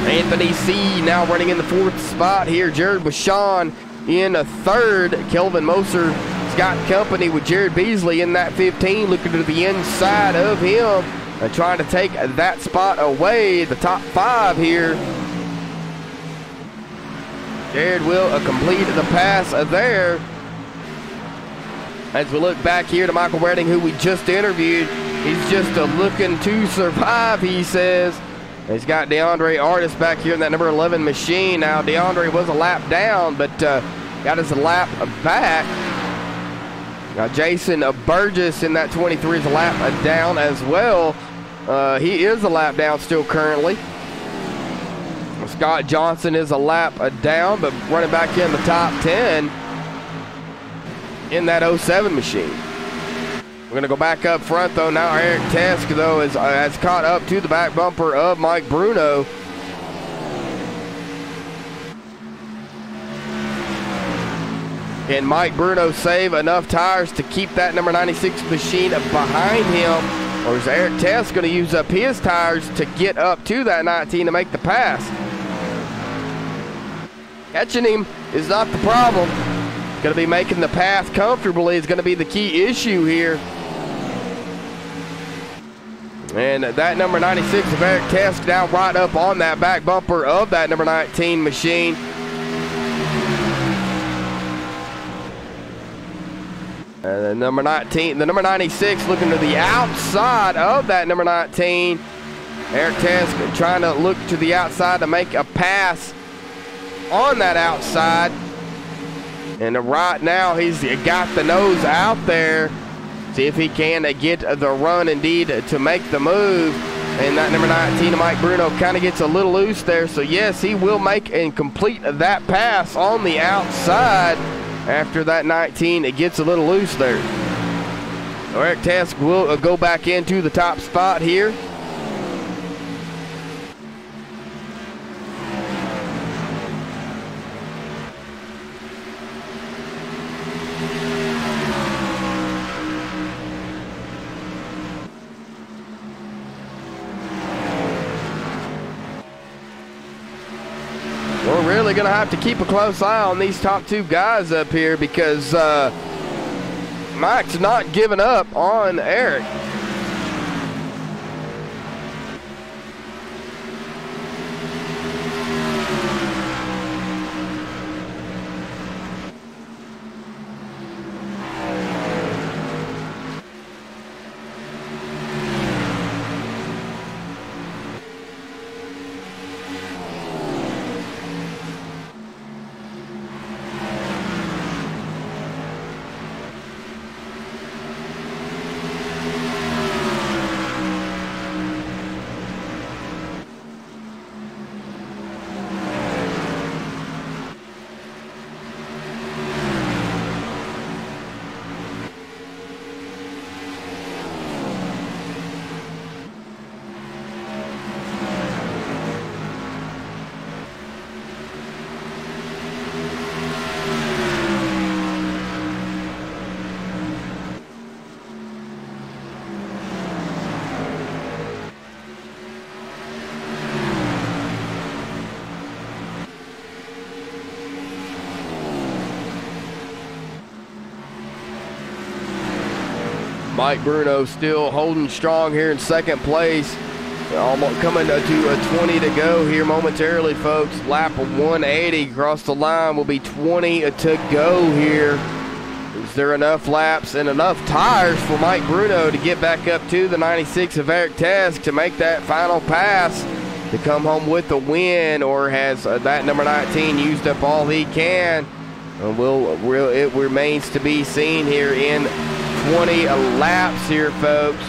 Anthony C. now running in the 4th spot here. Jared Vachon in a 3rd. Kelvin Moser has got company with Jared Beasley in that 15. Looking to the inside of him. trying to take that spot away, the top 5 here. Jared will complete the pass there. As we look back here to Michael Redding, who we just interviewed, he's just looking to survive, he says. He's got DeAndre Artis back here in that number 11 machine. Now, DeAndre was a lap down, but got his lap back. Now, Jason Burgess in that 23 is a lap down as well. He is a lap down still currently. Scott Johnson is a lap down, but running back in the top 10 in that 07 machine. We're going to go back up front, though. Now Eric Tesk, though, has caught up to the back bumper of Mike Bruno. Can Mike Bruno save enough tires to keep that number 96 machine behind him? Or is Eric Tesk going to use up his tires to get up to that 19 to make the pass? Catching him is not the problem. Going to be making the path comfortably is going to be the key issue here. And that number 96 of Eric Tesk now right up on that back bumper of that number 19 machine. The number 96 looking to the outside of that number 19. Eric Tesk trying to look to the outside to make a pass on that outside. And right now he's got the nose out there. See if he can get the run indeed to make the move. And that number 19 of Mike Bruno kind of gets a little loose there. So yes, he will make and complete that pass on the outside after that 19. It gets a little loose there. Eric Tesk will go back into the top spot here. We're really going to have to keep a close eye on these top 2 guys up here because Mike's not giving up on Eric. Mike Bruno still holding strong here in second place. Almost coming to a 20 to go here momentarily, folks. Lap of 180 across the line will be 20 to go here. Is there enough laps and enough tires for Mike Bruno to get back up to the 96 of Eric Tesk to make that final pass to come home with the win, or has that number 19 used up all he can? It remains to be seen here in 20 laps here, folks.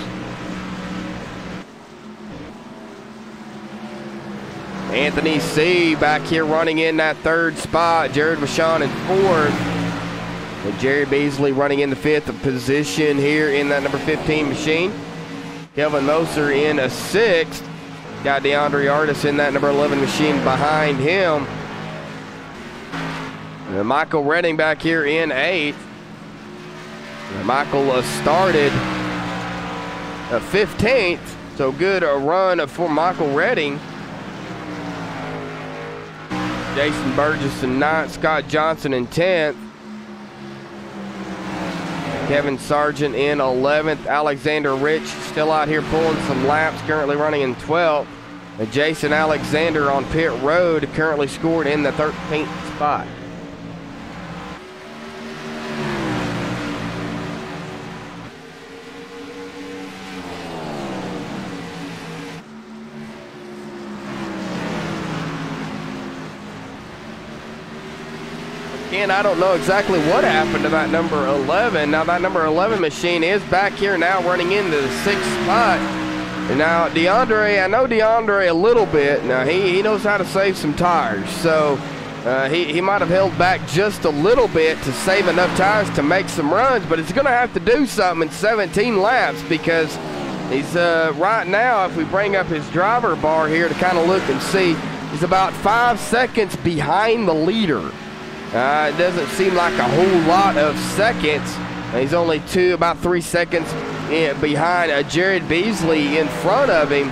Anthony C. back here running in that third spot. Jared Vachon in fourth. And Jerry Beasley running in the fifth position here in that number 15 machine. Kelvin Moser in a sixth. Got DeAndre Artis in that number 11 machine behind him. And Michael Redding back here in eighth. And Michael started 15th. So good a run for Michael Redding. Jason Burgess in 9th, Scott Johnson in 10th. Kevin Sargent in 11th. Alexander Rich still out here pulling some laps, currently running in 12th. And Jason Alexander on pit road currently scored in the 13th spot. Again, I don't know exactly what happened to that number 11. Now, that number 11 machine is back here now running into the 6th spot. And now, DeAndre, I know DeAndre a little bit. Now, he knows how to save some tires. So, he might have held back just a little bit to save enough tires to make some runs. But he's going to have to do something in 17 laps because he's right now, if we bring up his driver bar here to kind of look and see, he's about 5 seconds behind the leader. It doesn't seem like a whole lot of seconds. He's only about 3 seconds behind Jared Beasley in front of him.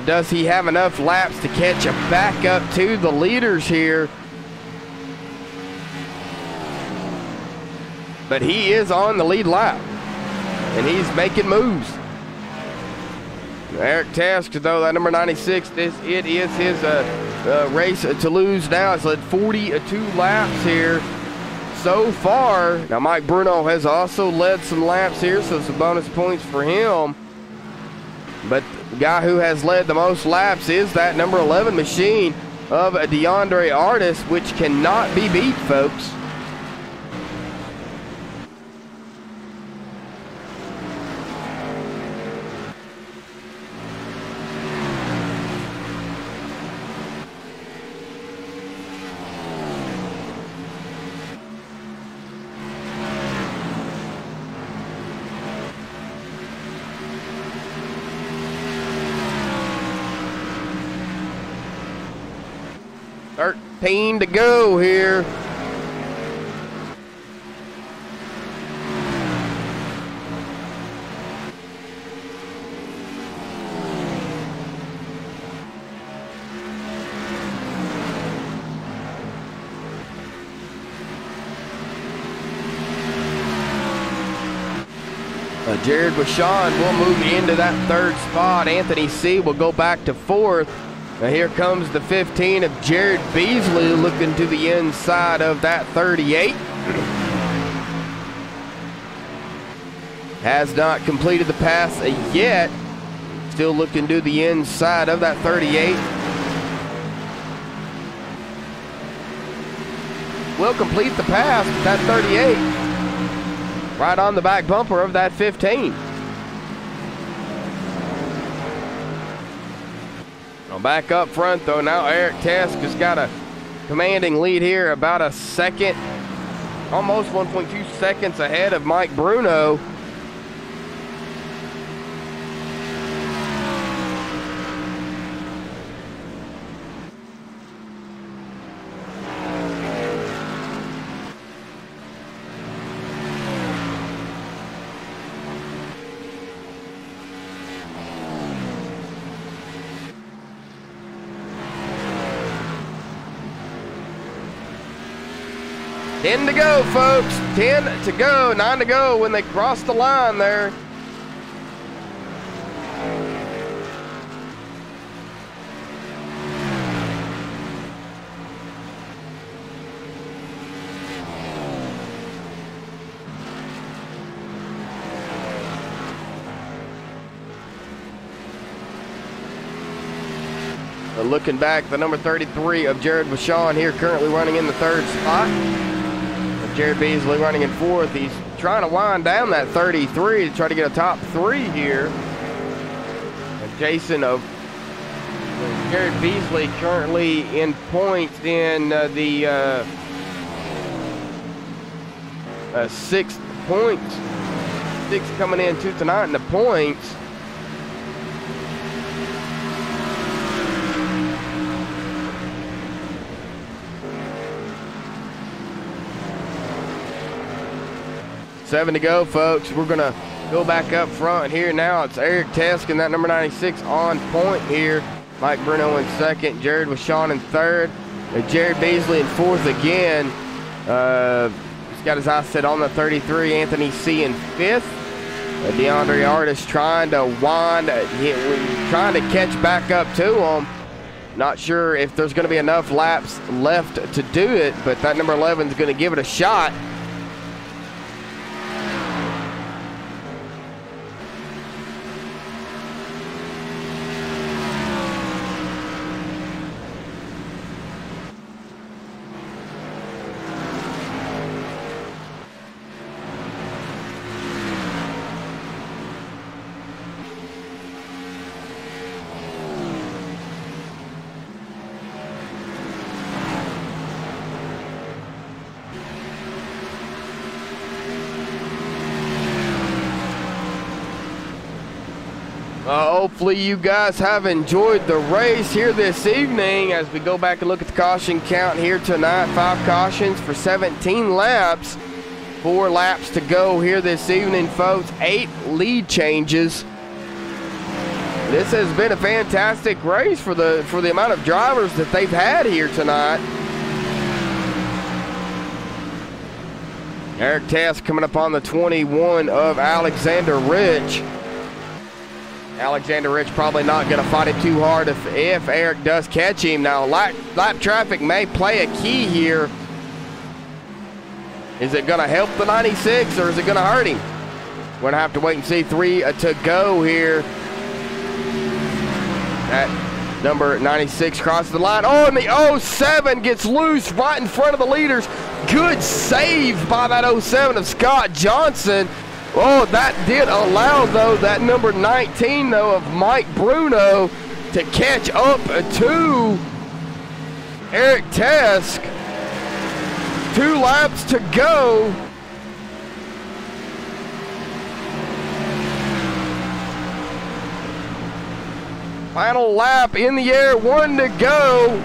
Does he have enough laps to catch a back up to the leaders here? But he is on the lead lap, and he's making moves. Eric Task, though, that number 96, it is his race to lose now. It's led 42 laps here so far. Now, Mike Bruno has also led some laps here, so some bonus points for him. But the guy who has led the most laps is that number 11 machine of DeAndre Artis, which cannot be beat, folks. To go here. Jared Bashan will move into that 3rd spot. Anthony C. will go back to 4th. Now here comes the 15 of Jared Beasley looking to the inside of that 38. Has not completed the pass yet. Still looking to the inside of that 38. Will complete the pass with that 38. Right on the back bumper of that 15. Back up front, though, now Eric Task has got a commanding lead here, about a second, almost 1.2 seconds ahead of Mike Bruno. Ten to go, folks. 10 to go, 9 to go when they cross the line there. Looking back, the number 33 of Jared Bashan here currently running in the 3rd spot. Jared Beasley running in 4th. He's trying to wind down that 33 to try to get a top 3 here. And Jason of Jared Beasley currently in points in the 6th points. 6 coming in tonight in the points. Seven to go, folks. We're going to go back up front here now. It's Eric Task and that number 96 on point here. Mike Bruno in 2nd. Jared Bashan in 3rd. Jared Beasley in 4th again. got his eyes set on the 33. Anthony C in 5th. DeAndre Artis trying to trying to catch back up to him. Not sure if there's going to be enough laps left to do it, but that number 11 is going to give it a shot. Hopefully you guys have enjoyed the race here this evening as we go back and look at the caution count here tonight. 5 cautions for 17 laps. 4 laps to go here this evening, folks. 8 lead changes. This has been a fantastic race for the amount of drivers that they've had here tonight. Eric Tess coming up on the 21 of Alexander Rich. Alexander Rich probably not going to fight it too hard if Eric does catch him. Now, lap traffic may play a key here. Is it going to help the 96 or is it going to hurt him? We're going to have to wait and see. 3 to go here. That number 96 crosses the line. Oh, and the 07 gets loose right in front of the leaders. Good save by that 07 of Scott Johnson. Oh, that did allow, though, that number 19, though, of Mike Bruno to catch up to Eric Tesk. 2 laps to go. Final lap in the air, 1 to go.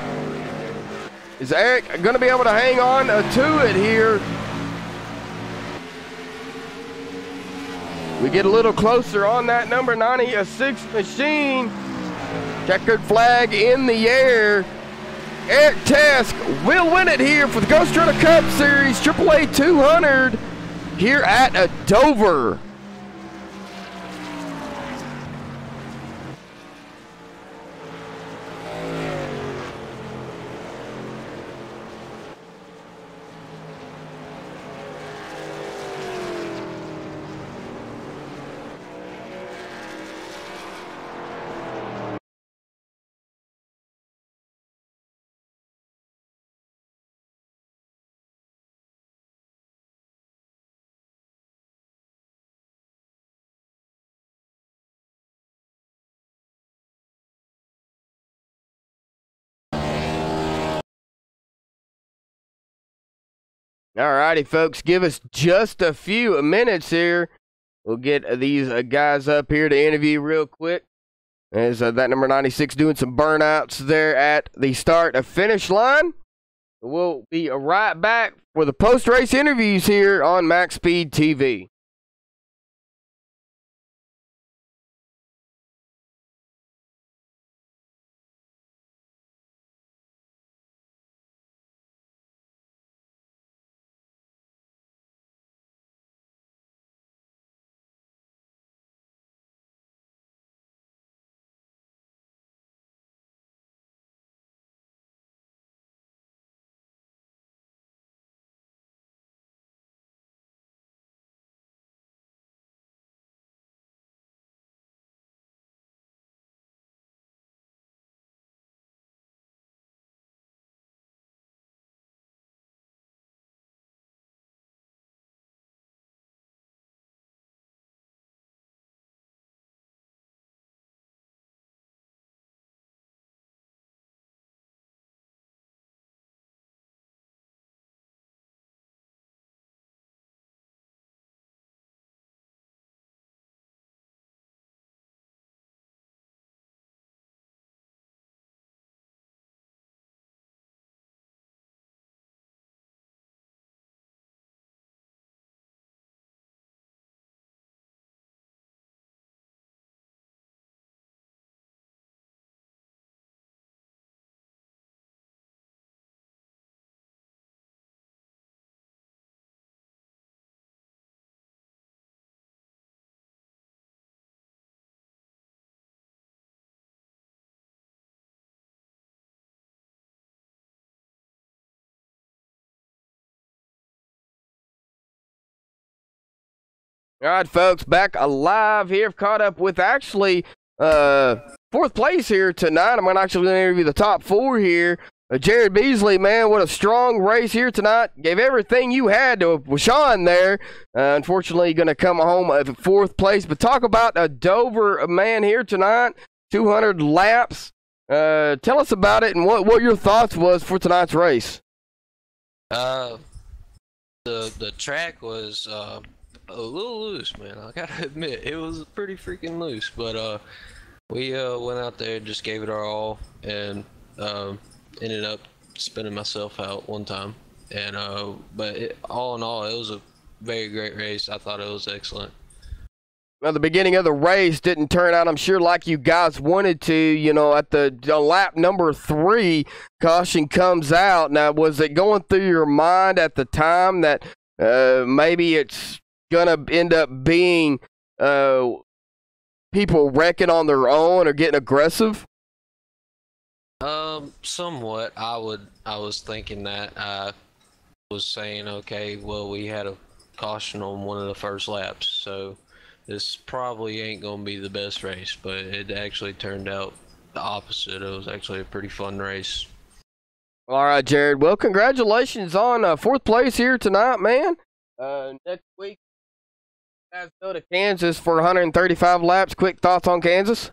Is Eric going to be able to hang on to it here? We get a little closer on that number 96 machine. Checkered flag in the air. Eric Tesk will win it here for the Ghost Runner Cup Series AAA 200 here at Dover. All righty, folks, give us just a few minutes here. We'll get these guys up here to interview real quick. As that number 96 doing some burnouts there at the start of finish line. We'll be right back for the post-race interviews here on MaxSpeedTV. All right, folks, back alive here. Caught up with actually fourth place here tonight. I'm actually going to interview the top four here. Jared Beasley, man, what a strong race here tonight. Gave everything you had to Sean there. Unfortunately, going to come home at fourth place. But talk about a Dover man here tonight. 200 laps. Tell us about it and what your thoughts was for tonight's race. The track was a little loose, man. I gotta admit, it was pretty freaking loose. But we went out there, just gave it our all, and ended up spinning myself out one time. And but all in all, it was a very great race. I thought it was excellent. Well, the beginning of the race didn't turn out, I'm sure, like you guys wanted to. You know, at the lap number 3, caution comes out. Now, was it going through your mind at the time that maybe it's going to end up being people wrecking on their own or getting aggressive? Somewhat. I was thinking that. I was saying, okay, well, we had a caution on one of the first laps, so this probably ain't gonna be the best race, but it actually turned out the opposite. It was actually a pretty fun race. All right, Jared. Well, congratulations on fourth place here tonight, man. Next week, guys go to Kansas for 135 laps. Quick thoughts on Kansas?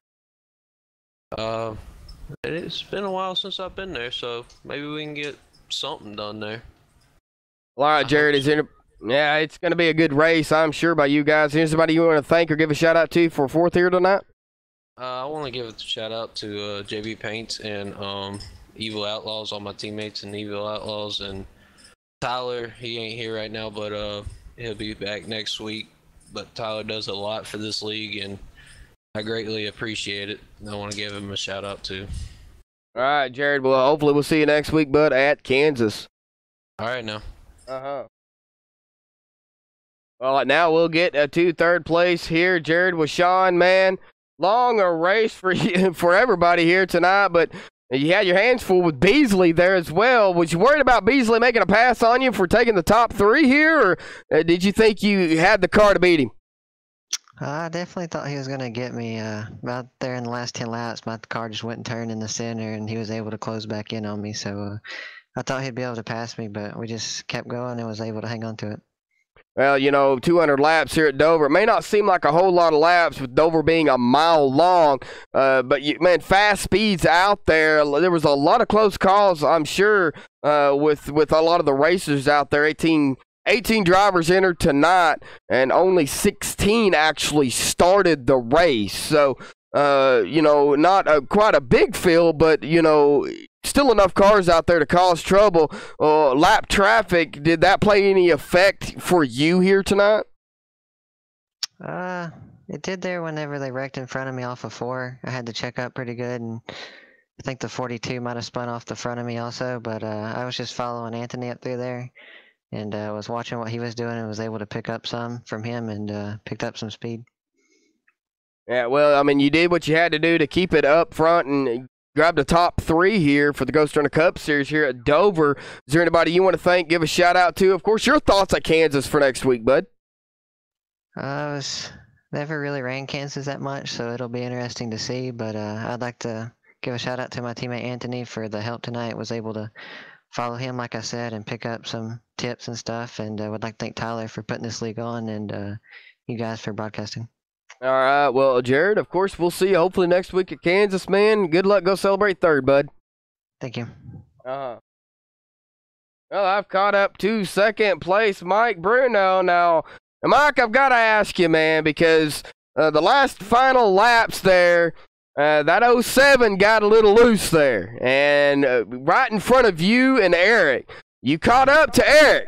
It's been a while since I've been there, so maybe we can get something done there. All right, Jared. Yeah, it's going to be a good race, I'm sure, by you guys. Is anybody you want to thank or give a shout-out to for fourth here tonight? I want to give a shout-out to JB Paints and Evil Outlaws, all my teammates in Evil Outlaws. And Tyler, he ain't here right now, but he'll be back next week. But Tyler does a lot for this league, and I greatly appreciate it. And I want to give him a shout-out, too. All right, Jared. Well, hopefully we'll see you next week, bud, at Kansas. All right, now. Uh-huh. Well, now we'll get to third place here. Jared with Sean, man. Long a race for you, for everybody here tonight, but you had your hands full with Beasley there as well. Was you worried about Beasley making a pass on you for taking the top 3 here, or did you think you had the car to beat him? I definitely thought he was going to get me. About there in the last 10 laps, my car just went and turned in the center, and he was able to close back in on me. So I thought he'd be able to pass me, but we just kept going and was able to hang on to it. Well, you know, 200 laps here at Dover. It may not seem like a whole lot of laps with Dover being a mile long, but, man, fast speeds out there. There was a lot of close calls, I'm sure, with a lot of the racers out there. 18 drivers entered tonight, and only 16 actually started the race. So, you know, not quite a big field, but, you know, still enough cars out there to cause trouble. Lap traffic, did that play any effect for you here tonight? It did there whenever they wrecked in front of me off of 4. I had to check up pretty good, and I think the 42 might have spun off the front of me also, but I was just following Anthony up through there and was watching what he was doing and was able to pick up some from him and picked up some speed. Yeah, well, I mean, you did what you had to do to keep it up front and grab the top 3 here for the Ghost Runner Cup Series here at Dover. Is there anybody you want to thank, give a shout-out to? Of course, your thoughts on Kansas for next week, bud? I never really ran Kansas that much, so it'll be interesting to see. But I'd like to give a shout-out to my teammate Anthony for the help tonight. Was able to follow him, like I said, and pick up some tips and stuff. And would like to thank Tyler for putting this league on and you guys for broadcasting. All right, well, Jared, of course, we'll see you hopefully next week at Kansas, man. Good luck. Go celebrate third, bud. Thank you. Well, I've caught up to second place, Mike Bruno. Now, Mike, I've got to ask you, man, because the last final laps there, that 07 got a little loose there. And right in front of you and Eric, you caught up to Eric.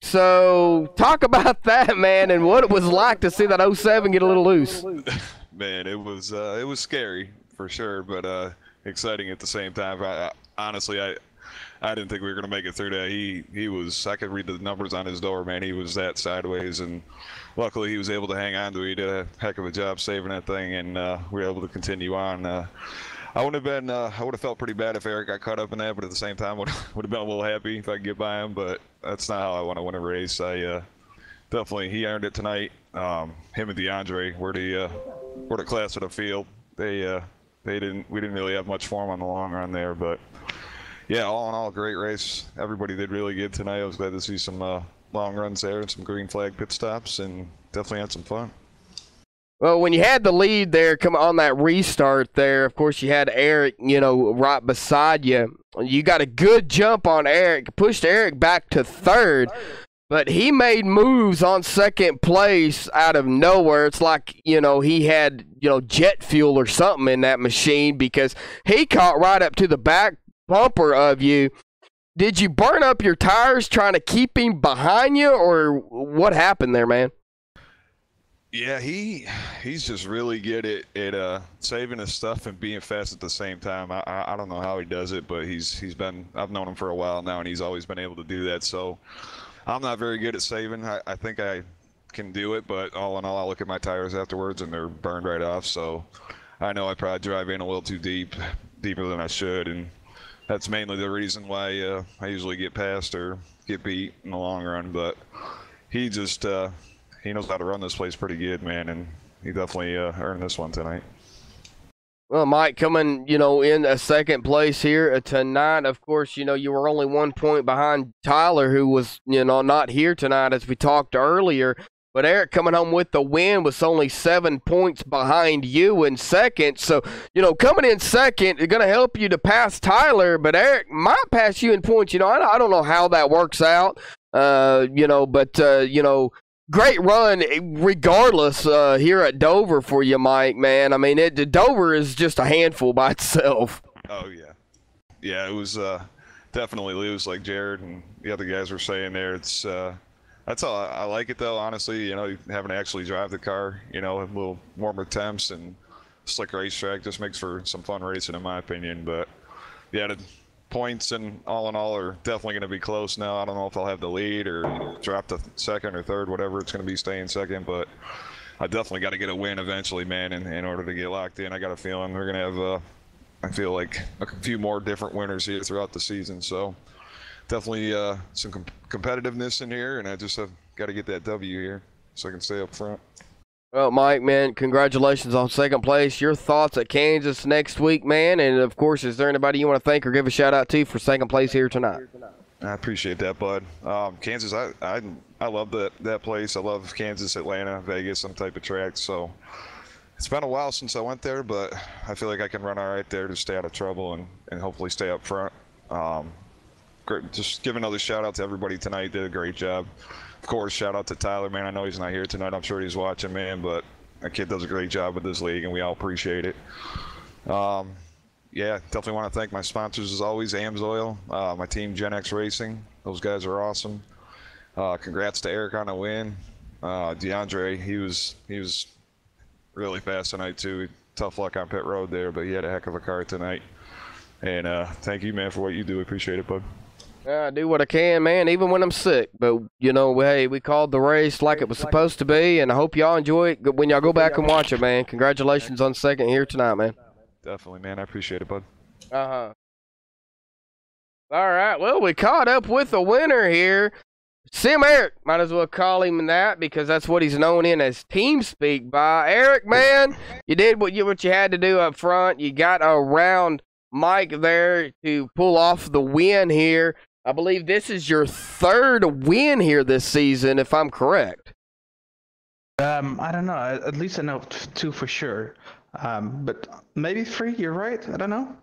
So talk about that, man, and what it was like to see that 07 get a little loose. Man, it was scary for sure, but exciting at the same time. Honestly, I didn't think we were gonna make it through that. He was, I could read the numbers on his door, man. He was that sideways, and luckily he was able to hang on to it. He did a heck of a job saving that thing, and we were able to continue on. I would have felt pretty bad if Eric got caught up in that, but at the same time, would have been a little happy if I could get by him. But that's not how I want to win a race. Definitely, he earned it tonight. Him and DeAndre were the class of the field. We didn't really have much for him on the long run there, but yeah, all in all, great race. Everybody did really good tonight. I was glad to see some long runs there and some green flag pit stops, and definitely had some fun. Well, when you had the lead there, come on that restart there, of course you had Eric, right beside you. You got a good jump on Eric, pushed Eric back to third, but he made moves on second place out of nowhere. It's like, he had, jet fuel or something in that machine, because he caught right up to the back bumper of you. Did you burn up your tires trying to keep him behind you, or what happened there, man? Yeah, he's just really good at saving his stuff and being fast at the same time. I don't know how he does it, but I've known him for a while now, and he's always been able to do that. So I'm not very good at saving. I think I can do it, but all in all, I look at my tires afterwards and they're burned right off. So I know I probably drive in a little too deeper than I should, and that's mainly the reason why I usually get passed or get beat in the long run. But he just he knows how to run this place pretty good, man, and he definitely earned this one tonight. Well, Mike, coming, in a second place here tonight. Of course, you were only 1 point behind Tyler, who was, not here tonight, as we talked earlier. But Eric coming home with the win was only 7 points behind you in second. So, coming in second is going to help you to pass Tyler, but Eric might pass you in points. I don't know how that works out, great run regardless here at Dover for you, Mike, man. I mean, Dover is just a handful by itself. Oh, yeah. Yeah, it was definitely loose, like Jared and the other guys were saying there. It's that's all I like it, though, honestly, having to actually drive the car, a little warmer temps and slick racetrack just makes for some fun racing, in my opinion. But, yeah, the points and all in all are definitely going to be close now. I don't know if I'll have the lead or drop to second or third, whatever it's going to be, staying second, but I definitely got to get a win eventually, man, in order to get locked in. I got a feeling we're going to have I feel like a few more different winners here throughout the season, so definitely some competitiveness in here, and I just have got to get that W here so I can stay up front. Well, Mike, man, congratulations on second place. Your thoughts at Kansas next week, man, and of course, is there anybody you want to thank or give a shout out to for second place here tonight? I appreciate that, bud. Kansas, I love that place. I love Kansas, Atlanta, Vegas, some type of track. So it's been a while since I went there, but I feel like I can run all right there to stay out of trouble and hopefully stay up front. Great. Just give another shout out to everybody tonight. Did a great job. Of course, shout out to Tyler, man. I know he's not here tonight. I'm sure he's watching, man, but that kid does a great job with this league, and we all appreciate it. Yeah, definitely want to thank my sponsors as always, AMSOIL, my team, Gen X Racing. Those guys are awesome. Congrats to Eric on the win. DeAndre, he was really fast tonight too. Tough luck on pit road there, but he had a heck of a car tonight. And thank you, man, for what you do. Appreciate it, bud. I do what I can, man, even when I'm sick. But, hey, we called the race like it was supposed to be, and I hope y'all enjoy it when y'all go back and watch it, man. Congratulations on second here tonight, man. Definitely, man. I appreciate it, bud. Uh-huh. All right, well, we caught up with the winner here. Sim Eric, might as well call him that because that's what he's known in as team speak by. Eric, man, you did what you had to do up front. You got around Mike there to pull off the win here. I believe this is your third win here this season, if I'm correct. I don't know. At least I know two for sure. But maybe three. You're right. I don't know.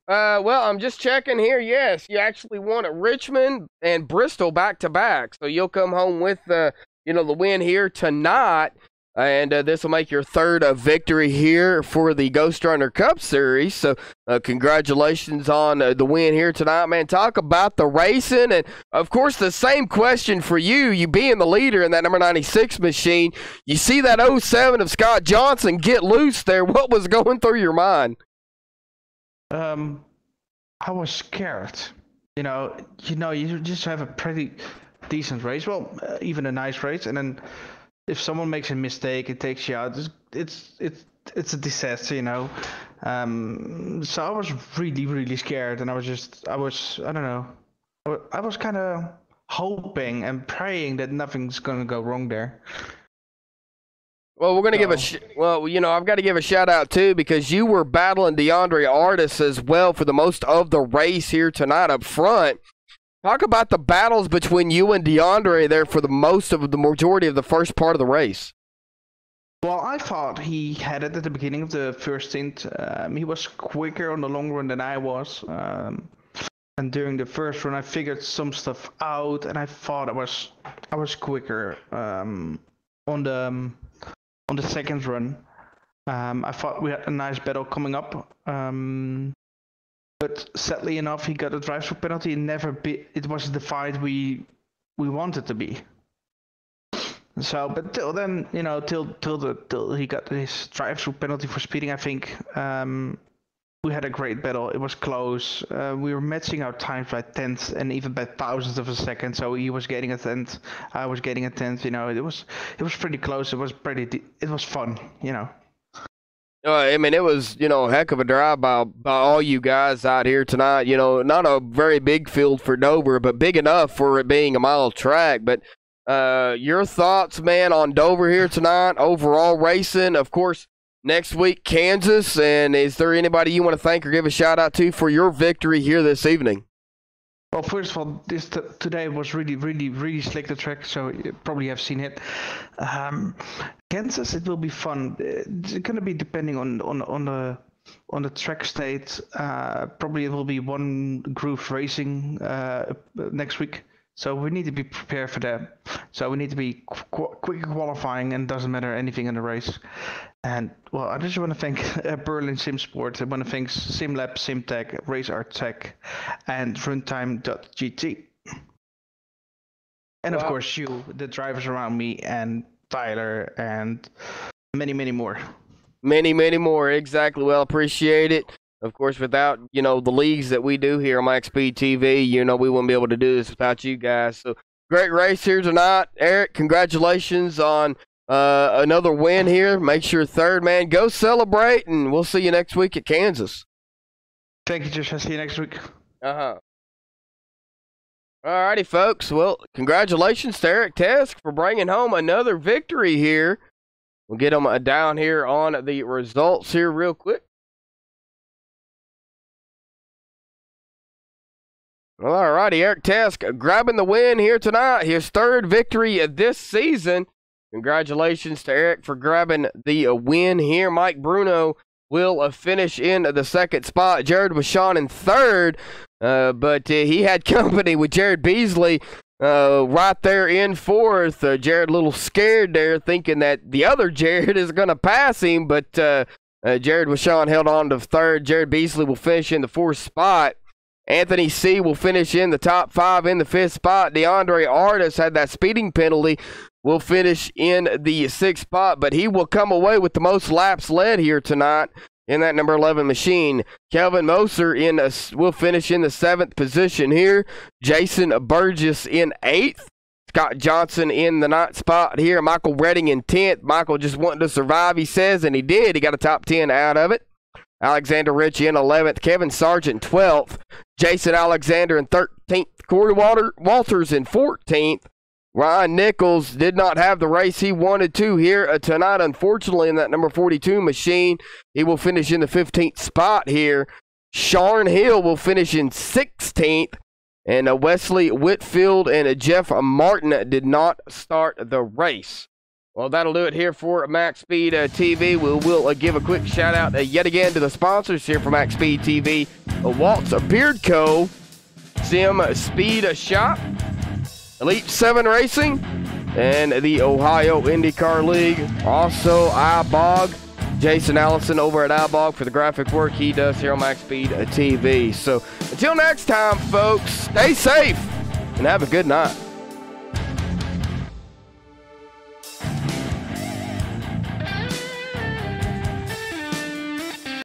Well, I'm just checking here. Yes, you actually won at Richmond and Bristol back to back. So you'll come home with the win here tonight. And this will make your third victory here for the Ghost Runner Cup Series. So congratulations on the win here tonight, man. Talk about the racing. And, of course, the same question for you being the leader in that number 96 machine. You see that 07 of Scott Johnson get loose there. What was going through your mind? I was scared. You just have a pretty decent race. Well, even a nice race. And then if someone makes a mistake, it takes you out. It's a disaster, So I was really, really scared, and I don't know. I was kind of hoping and praying that nothing's gonna go wrong there. Well, we're going to give I've got to give a shout out too, because you were battling DeAndre Artis as well for the most of the race here tonight up front. Talk about the battles between you and DeAndre there for the majority of the first part of the race. Well, I thought he had it at the beginning of the first stint. He was quicker on the long run than I was. And during the first run, I figured some stuff out, and I thought I was quicker on the second run. I thought we had a nice battle coming up. But sadly enough, he got a drive-through penalty. It wasn't the fight we wanted to be. So, but till then, till he got his drive-through penalty for speeding, I think we had a great battle. It was close. We were matching our times by tenths and even by thousandths of a second. So he was getting a tenth, I was getting a tenth. It was pretty close. It was fun. I mean, it was, a heck of a drive by all you guys out here tonight. Not a very big field for Dover, but big enough for it being a mile track. But your thoughts, man, on Dover here tonight, overall racing, of course, next week, Kansas. And is there anybody you want to thank or give a shout out to for your victory here this evening? Well, first of all, today was really, really, really slick, the track, so you probably have seen it. Kansas, it will be fun. It's going to be depending on the track state. Probably it will be one groove racing next week. So we need to be prepared for that. So we need to be quick qualifying, and doesn't matter anything in the race. And well, I just want to thank Berlin SimSport. I want to thank SimLab, SimTech, RaceArt Tech, and Runtime.gt. And of course you, the drivers around me, and Tyler, and many, many more. Many, many more. Exactly. Well, appreciate it. Of course, without, the leagues that we do here on MaxSpeedTV, we wouldn't be able to do this without you guys. So, great race here tonight. Eric, congratulations on another win here. Make sure third, man. Go celebrate, and we'll see you next week at Kansas. Thank you, Josh. I'll see you next week. All righty, folks. Well, congratulations to Eric Tesk for bringing home another victory here. We'll get them down here on the results here real quick. All righty, Eric Tesk grabbing the win here tonight. His third victory this season. Congratulations to Eric for grabbing the win here. Mike Bruno will finish in the second spot. Jared Vachon in third, but he had company with Jared Beasley right there in fourth. Jared a little scared there, thinking that the other Jared is going to pass him, but Jared Vachon held on to third. Jared Beasley will finish in the fourth spot. Anthony C. will finish in the top five in the fifth spot. DeAndre Artis had that speeding penalty, will finish in the sixth spot, but he will come away with the most laps led here tonight in that number 11 machine. Kelvin Moser will finish in the seventh position here. Jason Burgess in eighth. Scott Johnson in the ninth spot here. Michael Redding in 10th. Michael just wanting to survive, he says, and he did. He got a top 10 out of it. Alexander Ritchie in 11th. Kevin Sargent 12th. Jason Alexander in 13th. Corey Walters in 14th. Ryan Nichols did not have the race he wanted to here tonight, unfortunately, in that number 42 machine. He will finish in the 15th spot here. Sharn Hill will finish in 16th. And Wesley Whitfield and Jeff Martin did not start the race. Well, that'll do it here for MaxSpeedTV. We will give a quick shout out yet again to the sponsors here for MaxSpeedTV: Waltz Beard Co., Sim Speed Shop, Elite 7 Racing, and the Ohio IndyCar League. Also, iBog, Jason Allison over at iBog for the graphic work he does here on MaxSpeedTV. So until next time, folks, stay safe and have a good night.